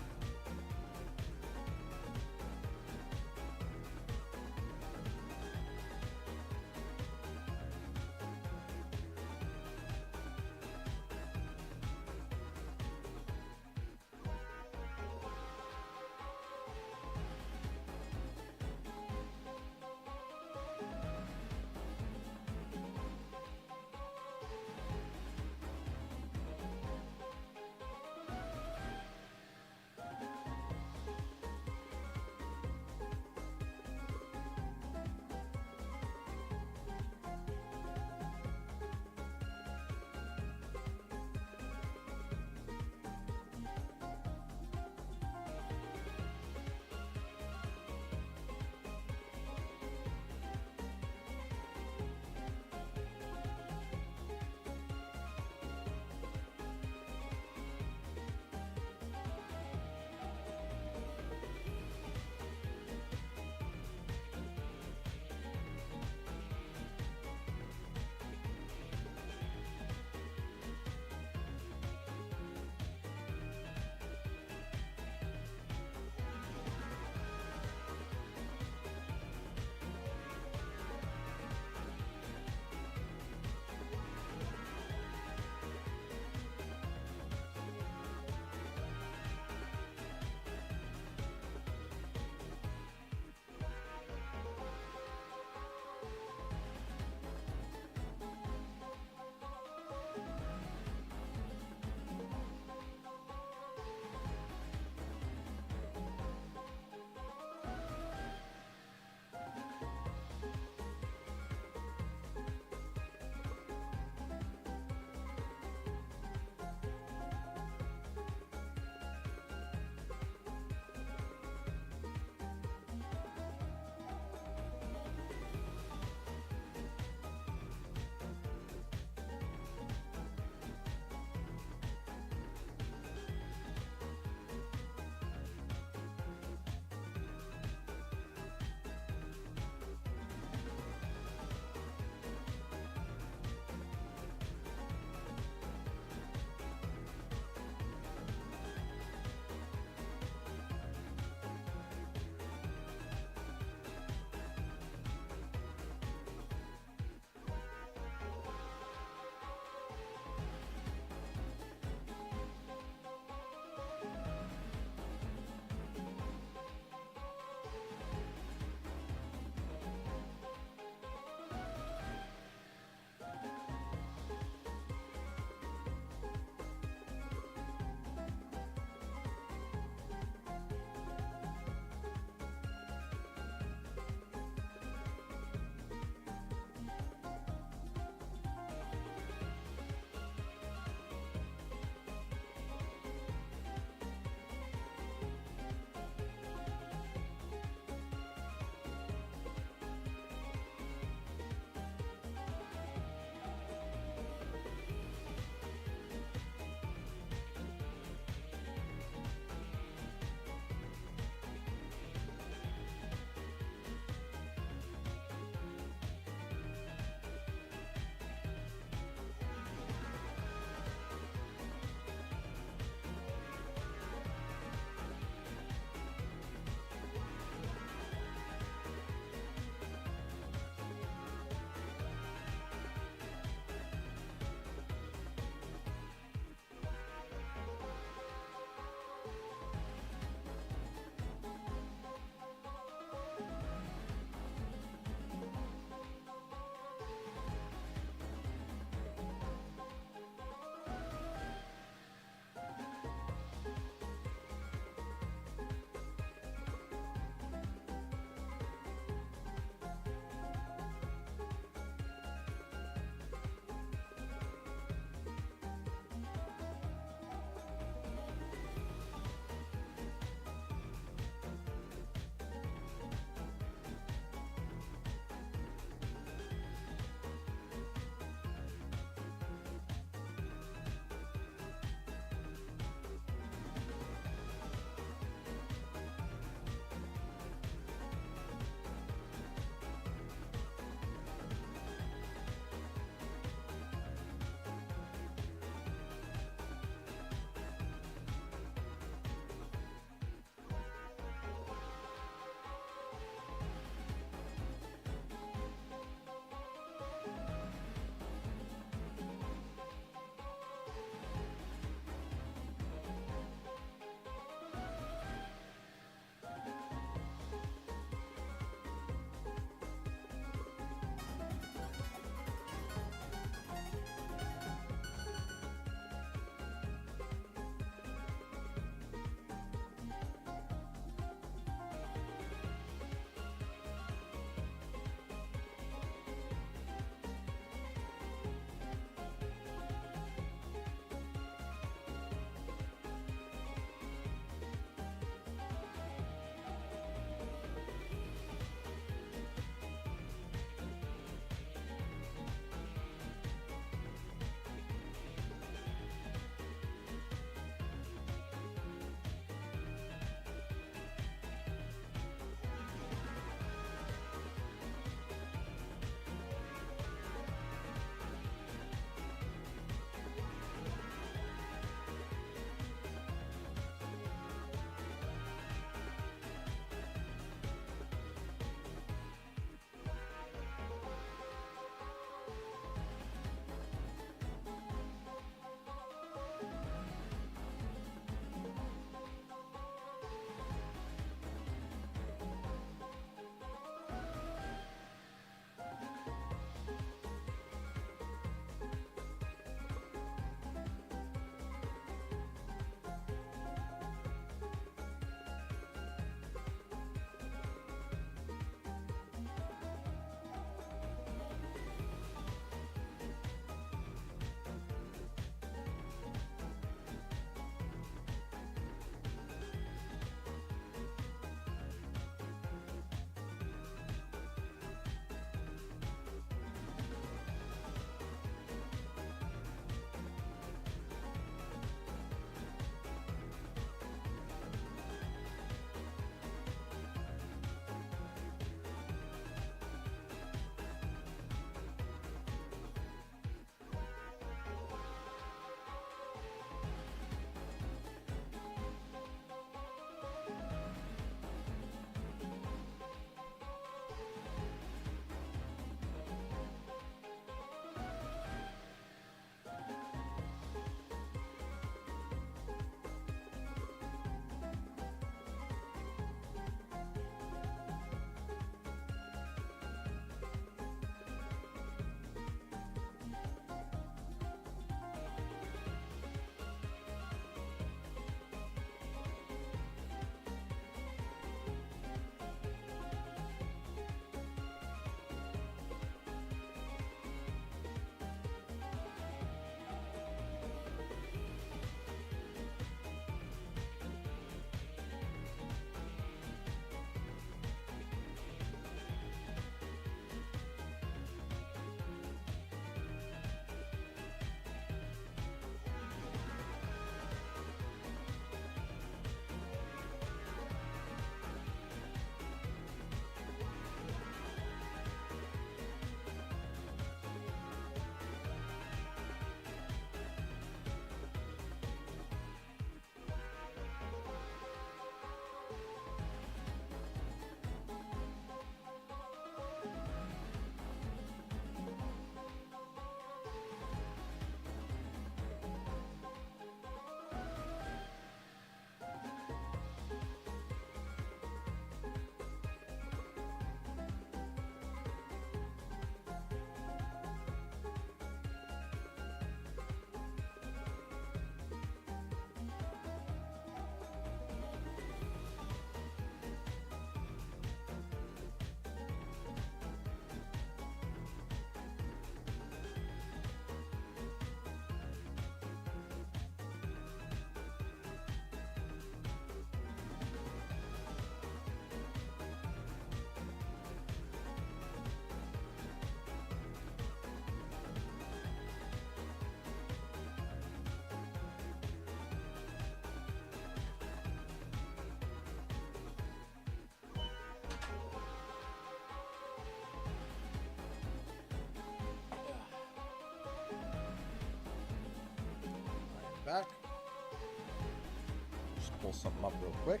pull something up real quick.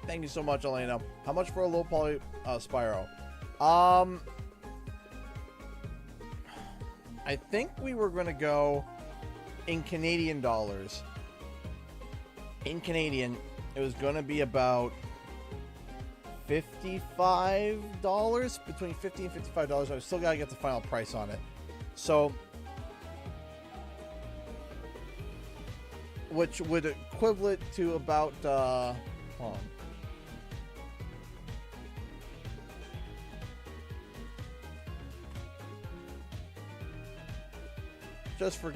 Thank you so much, Elena. How much for a low poly Spyro? I think we were going to go in Canadian dollars. In Canadian, it was going to be about $55, between $50 and $55. I still got to get the final price on it. So, which would equivalent to about, hold on. Just for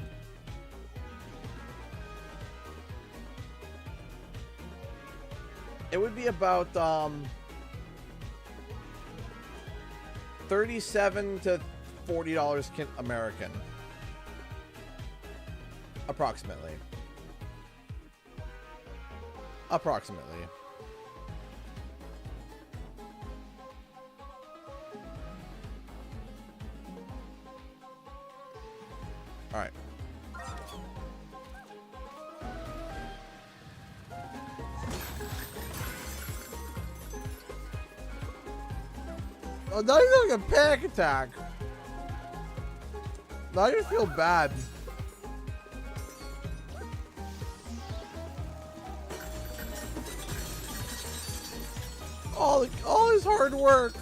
it would be about $37 to $40 American, approximately. All right. Oh, now you're like a panic attack. Now you feel bad. All his hard work.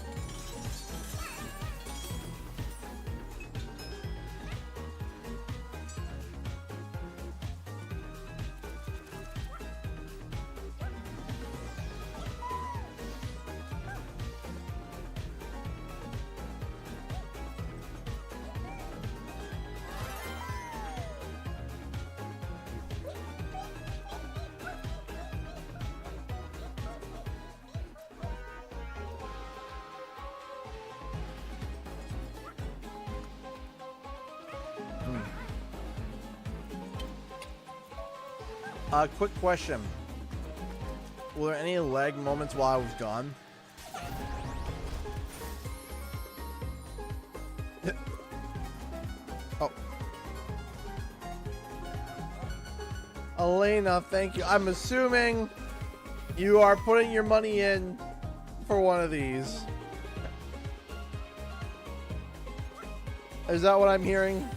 Quick question. Were there any lag moments while I was gone? Oh. Elena, thank you. I'm assuming you are putting your money in for one of these. Is that what I'm hearing?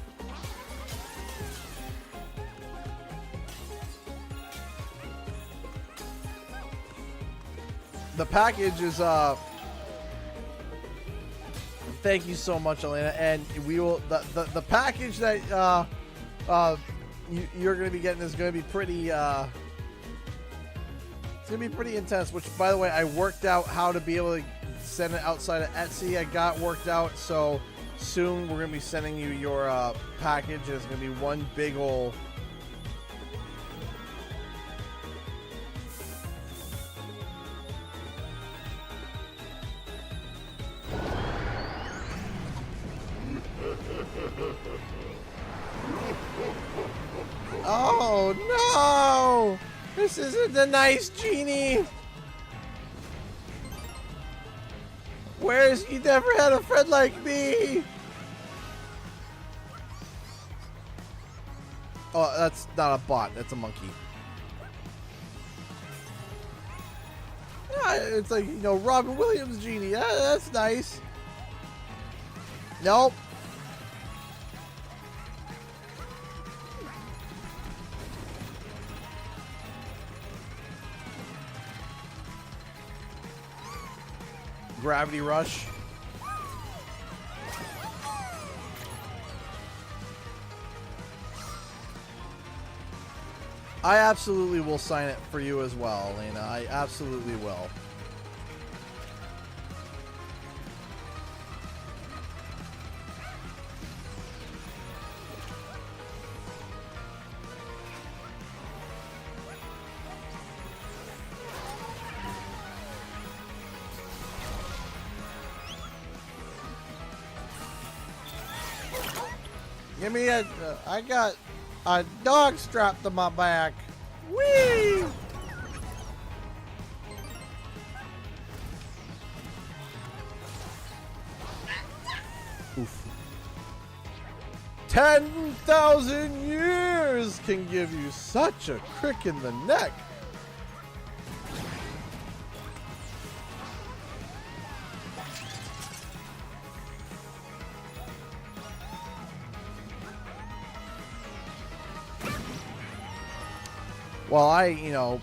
The package is thank you so much, Elena, and we will the package that you're going to be getting is going to be pretty it's going to be pretty intense, which by the way I worked out how to be able to send it outside of Etsy. I got worked out, so soon we're going to be sending you your package. It's going to be one big ol' oh no! This isn't a nice genie! Where's you never had a friend like me? Oh, that's not a bot, that's a monkey. Yeah, it's like, you know, Robin Williams genie. That's nice. Nope. Gravity Rush. I absolutely will sign it for you as well, Elena. I absolutely will. Give me a, I got a dog strapped to my back. Whee! 10,000 years can give you such a crick in the neck. Well, I, you know,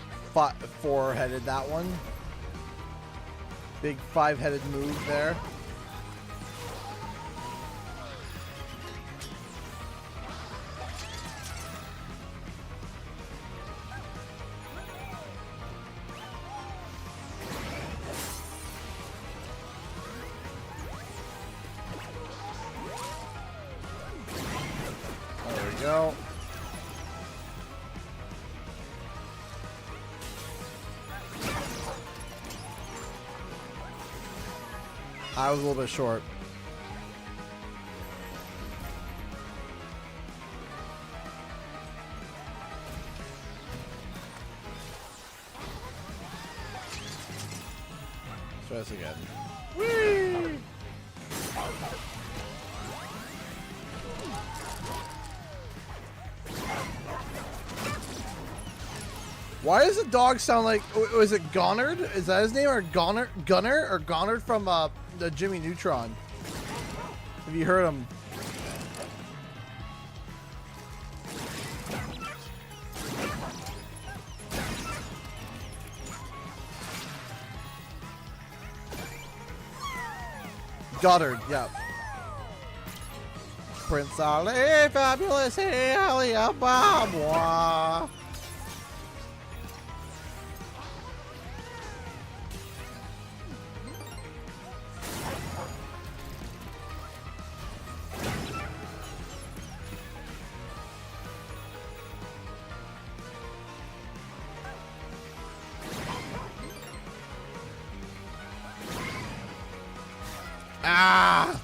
four-headed that one. Big five-headed move there. There we go. I was a little bit short. Let's try this again. Whee! Why does the dog sound like? Was it Gonard? Is that his name, or Gunner or Gonard from the Jimmy Neutron? Have you heard him? Goddard, yeah. Prince Ali, fabulous Ali Ababa. Ah!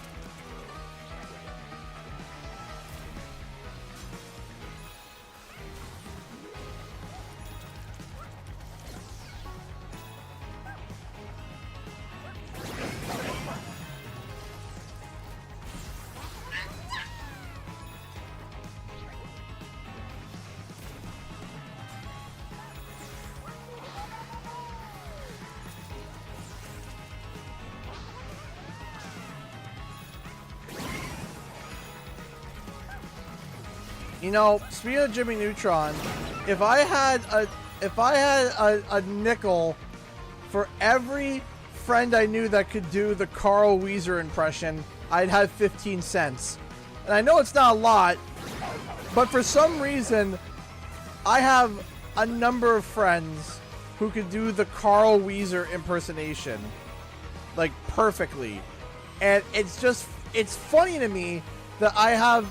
You know, speaking of Jimmy Neutron, if I had a nickel for every friend I knew that could do the Carl Weezer impression, I'd have 15 cents. And I know it's not a lot, but for some reason, I have a number of friends who could do the Carl Weezer impersonation, like, perfectly. And it's funny to me that I have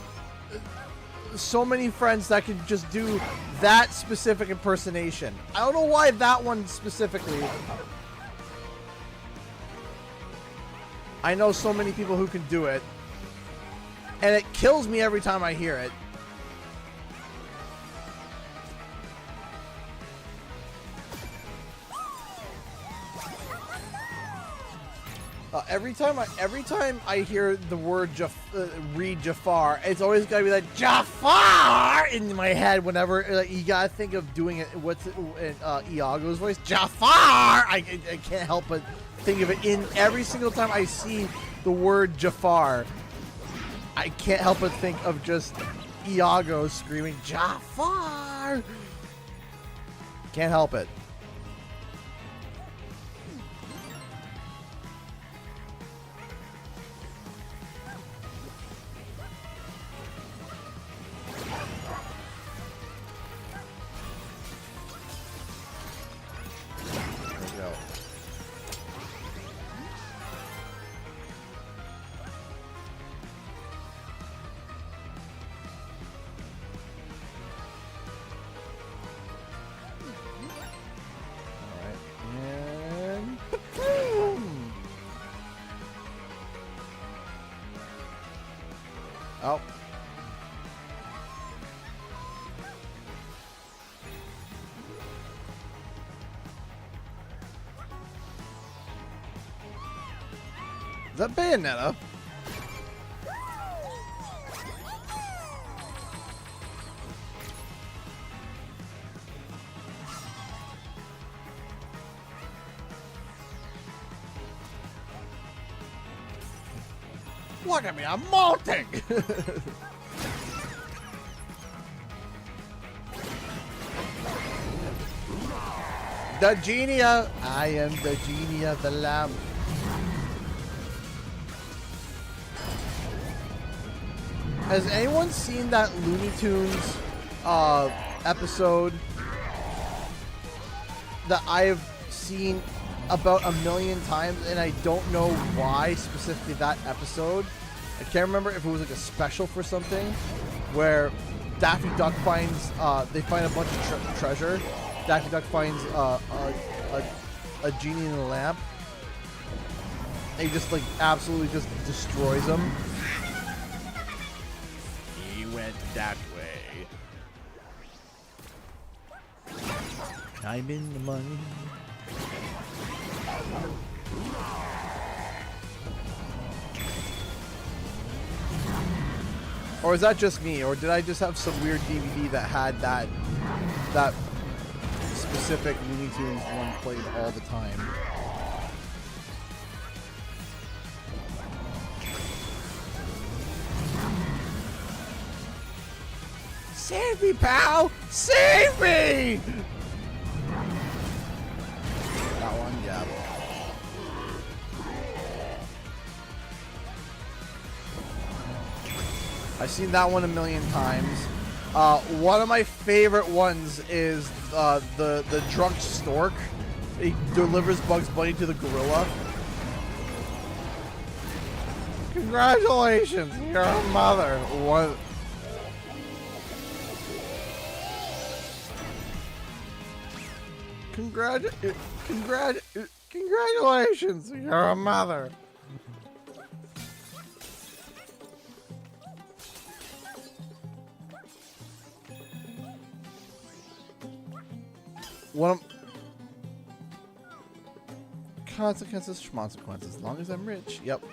so many friends that can just do that specific impersonation. I don't know why that one specifically. I know so many people who can do it, and it kills me every time I hear it. Every time I hear the word read Jafar, it's always gotta be like Jafar in my head. Whenever like, you gotta think of doing it, what's it, in Iago's voice, Jafar. I can't help but think of it in every single time I see the word Jafar. I can't help but think of just Iago screaming Jafar. Can't help it. Oh. Is that Bayonetta? Look at me, I'm molting! The genie of... I am the genie of the lamp. Has anyone seen that Looney Tunes episode that I've seen about 1,000,000 times, and I don't know why specifically that episode? I can't remember if it was like a special for something where Daffy Duck finds they find a bunch of treasure. Daffy Duck finds a genie in a lamp, and he just like absolutely just destroys him. He went that way. I'm in the money. Or is that just me? Or did I just have some weird DVD that had that specific Looney Tunes one played all the time? Save me, pal! Save me! That one, yeah. I've seen that one 1,000,000 times. One of my favorite ones is the drunk stork. He delivers Bugs Bunny to the gorilla. Congratulations, you're a mother. What? Congratulations, you're a mother. One of consequences, schmonsequences. As long as I'm rich. Yep.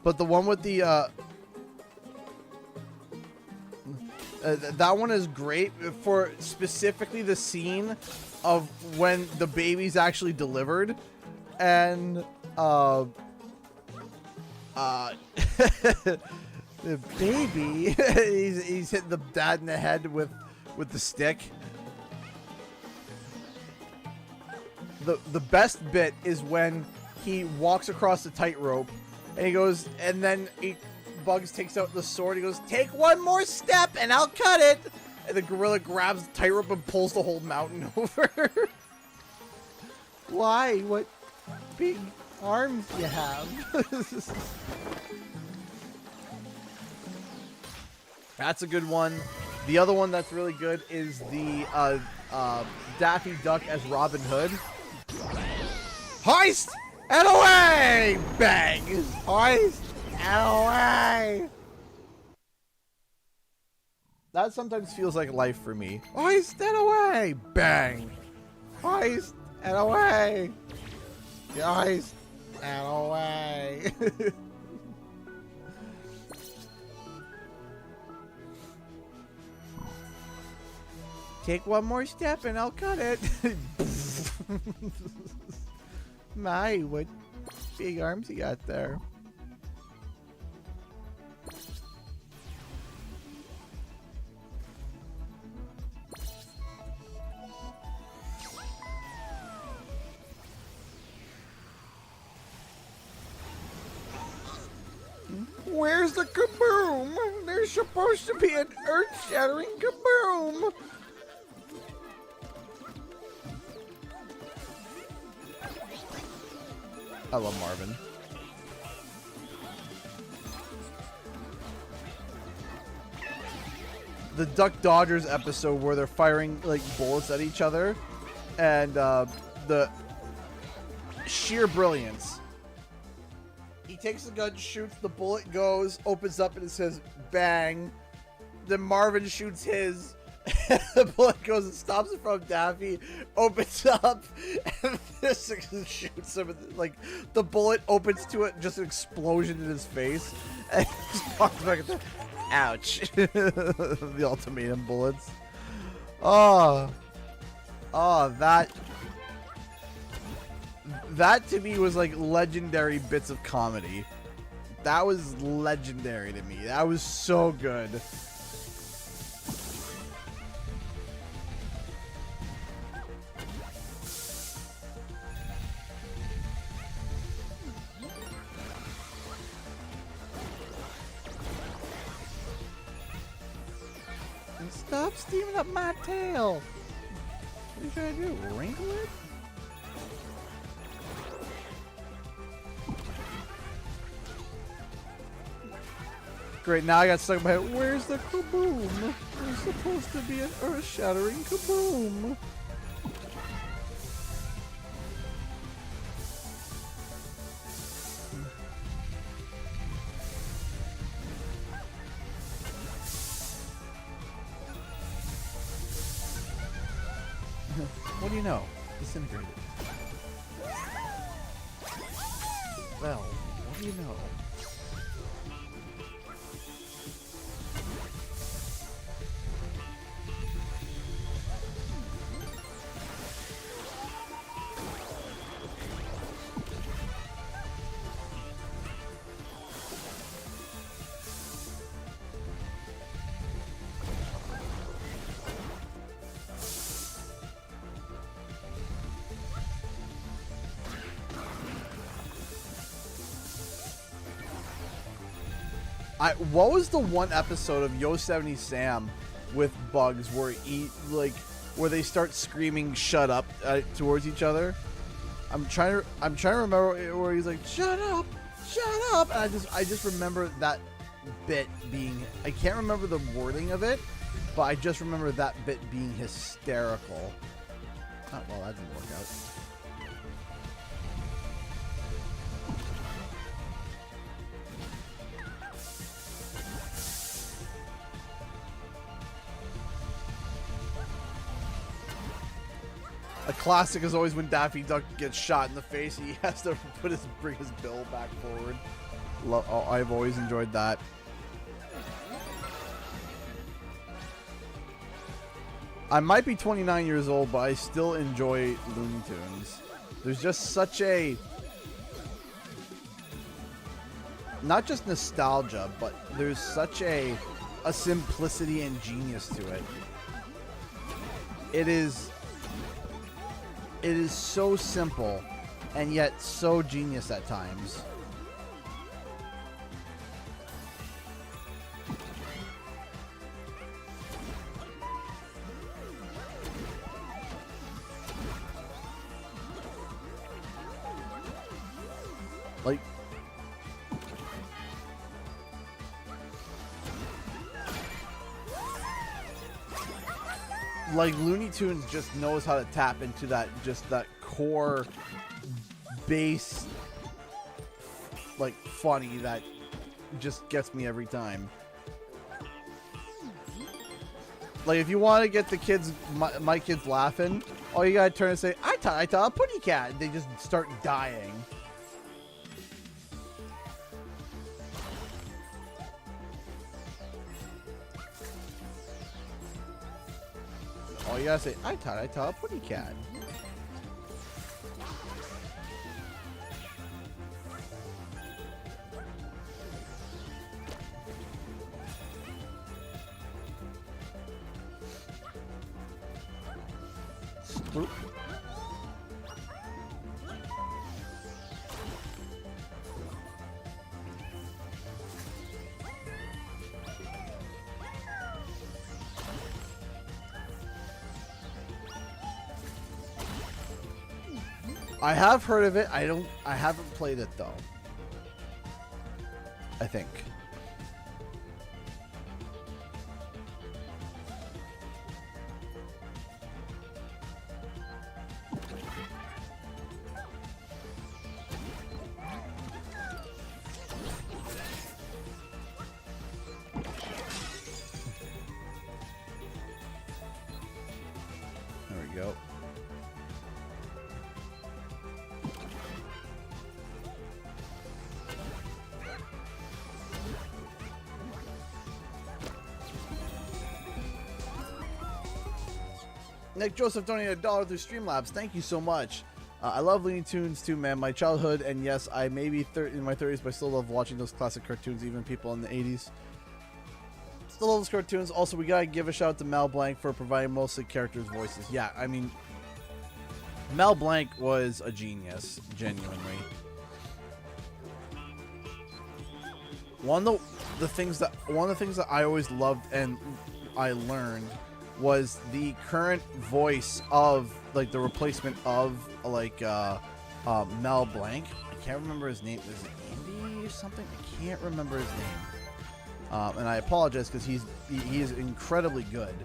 But the one with the that one is great for specifically the scene of when the baby's actually delivered, and the baby he's hitting the dad in the head with the stick. The best bit is when he walks across the tightrope and he goes, and then Bugs takes out the sword. He goes, "Take one more step and I'll cut it." And the gorilla grabs the tightrope and pulls the whole mountain over. Why? What big arms you have. That's a good one. The other one that's really good is the Daffy Duck as Robin Hood. Hoist and away! Bang! Hoist and away! That sometimes feels like life for me. Hoist and away! Bang! Hoist and away! Hoist and away! Take one more step and I'll cut it. My, what big arms you got there. Where's the kaboom? There's supposed to be an earth-shattering kaboom. I love Marvin. The Duck Dodgers episode where they're firing like bullets at each other, and the sheer brilliance. He takes the gun, shoots, the bullet goes, opens up, and it says bang. Then Marvin shoots his. The bullet goes and stops in front of Daffy, opens up, and this shoots him. Like, the bullet opens to it, just an explosion in his face, and he just walks back at the... Ouch. The ultimatum bullets. Oh. Oh, that to me was like legendary bits of comedy. That was legendary to me. That was so good. And stop steaming up my tail. What are you trying to do? Wrinkle it? Great, now I got stuck in my head. Where's the kaboom? There's supposed to be an earth-shattering kaboom. What do you know? Disintegrated. Well, what do you know? What was the one episode of Yosemite Sam with Bugs where where they start screaming "shut up" towards each other? I'm trying to remember where he's like "shut up, shut up," and I just remember that bit being, I can't remember the wording of it, but I just remember that bit being hysterical. Oh, well, that didn't work out. A classic is always when Daffy Duck gets shot in the face, he has to bring his bill back forward. I've always enjoyed that. I might be 29 years old, but I still enjoy Looney Tunes. There's just such a, not just nostalgia, but there's such a simplicity and genius to it. It is so simple and yet so genius at times. Like Looney Tunes just knows how to tap into that core base, like, funny that just gets me every time. Like, if you want to get the kids, my kids laughing, all you gotta turn and say, I thought a putty cat. They just start dying. Oh, you gotta say, I thought a putty cat. Spook. I have heard of it. I haven't played it though. I think. There we go. Nick Joseph donated $1 through Streamlabs. Thank you so much. I love Looney Tunes too, man. My childhood, and yes, I may be in my 30s, but I still love watching those classic cartoons, even people in the 80s. Still love those cartoons. Also, we gotta give a shout out to Mel Blanc for providing most of the characters' voices. Yeah, I mean, Mel Blanc was a genius, genuinely. One of the things that I always loved and I learned was the current voice of, like, the replacement of, like, Mel Blanc. I can't remember his name. Is it Andy or something? I can't remember his name. And I apologize because he is incredibly good.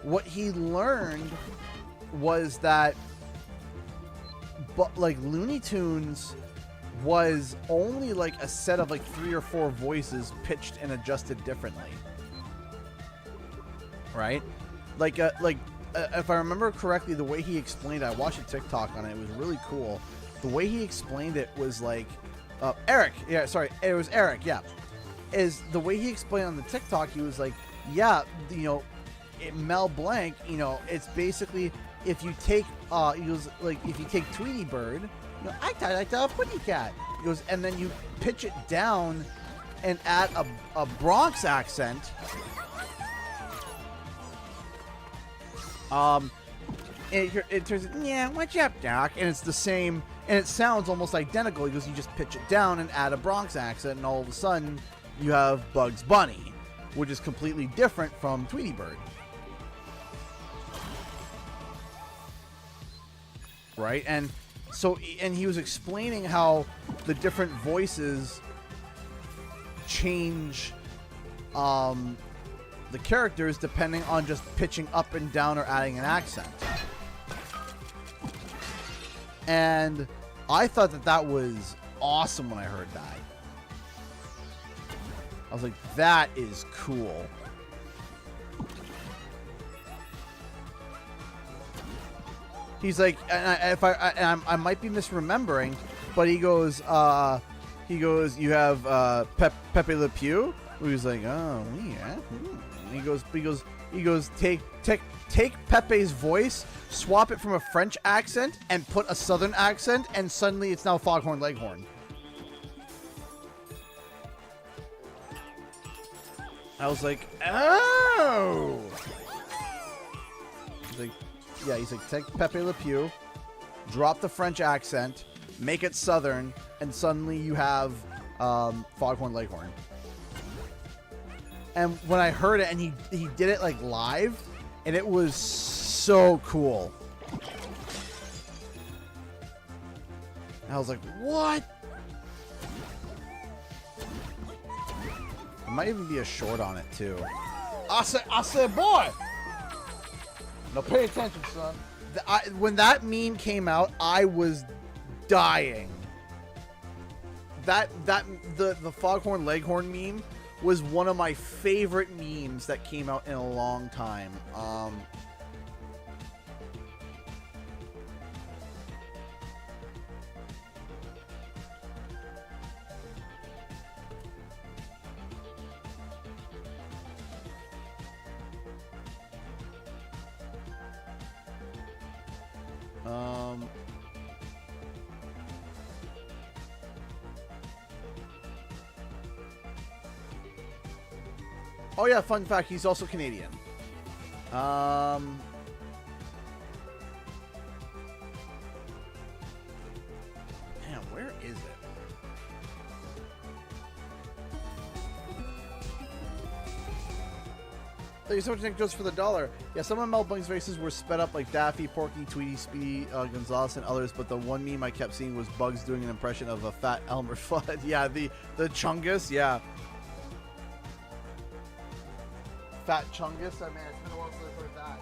What he learned was that, but like Looney Tunes was only like a set of like 3 or 4 voices pitched and adjusted differently, right? Like if I remember correctly, the way he explained it, I watched a TikTok on it. It was really cool. The way he explained it was like, Eric. Yeah, sorry, it was Eric. Yeah, is the way he explained on the TikTok. He was like, yeah, you know, Mel Blanc. You know, it's basically if you take, he was like, if you take Tweety Bird. You know, I thought I saw a putty cat. He goes, and then you pitch it down and add a Bronx accent. It turns, yeah, what's up, Doc? And it's the same, and it sounds almost identical. He goes, you just pitch it down and add a Bronx accent, and all of a sudden, you have Bugs Bunny, which is completely different from Tweety Bird. Right? And so, and he was explaining how the different voices change the characters depending on just pitching up and down or adding an accent. And I thought that that was awesome when I heard that. I was like, that is cool. He's like, and I might be misremembering, but he goes, you have Pepe Le Pew. He's like, oh yeah. He goes, take Pepe's voice, swap it from a French accent, and put a Southern accent, and suddenly it's now Foghorn Leghorn. I was like, oh. He's like, yeah, he's like, take Pepe Le Pew, drop the French accent, make it Southern, and suddenly you have Foghorn Leghorn. And when I heard it, and he did it like live, and it was so cool. And I was like, what? There might even be a short on it too. I said, boy. No, pay attention, son. When that meme came out, I was dying. The Foghorn Leghorn meme was one of my favorite memes that came out in a long time. Oh yeah, fun fact, he's also Canadian. Man, where is it? Thank you so much, Nick, just for the $1. Yeah, some of Mel Blanc's faces were sped up like Daffy, Porky, Tweety, Speedy, Gonzales, and others, but the one meme I kept seeing was Bugs doing an impression of a fat Elmer Fudd. Yeah, the Chungus, yeah. Fat Chungus. I mean, it's been a while since I've heard that.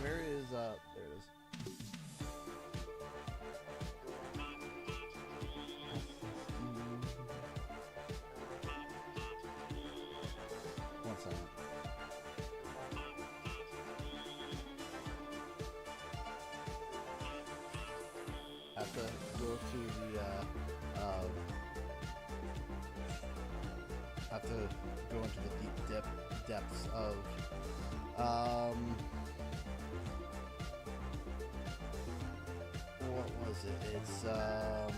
Where is there it is. One second. I have to go to the have to go into the deep depths of was it? It's what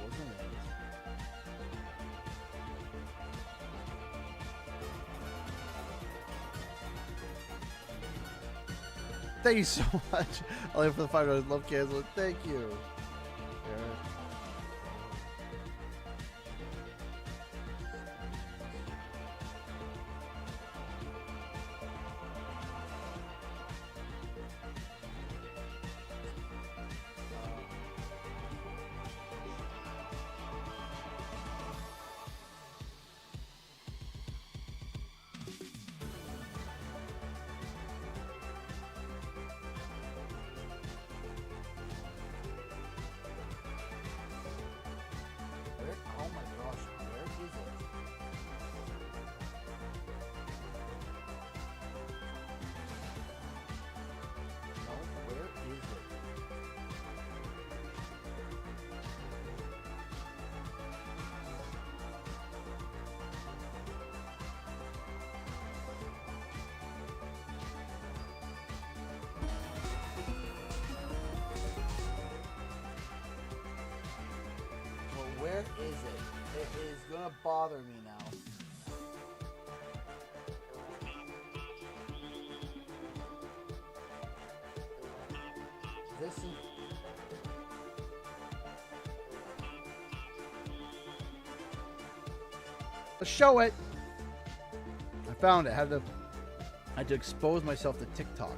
was Thank you so much. Only for the $5. Love cancel. Thank you. Oh my gosh, where is it? No, where is it? Well, where is it? It is gonna bother me now. This is... Let's show it. I found it. I had to expose myself to TikTok.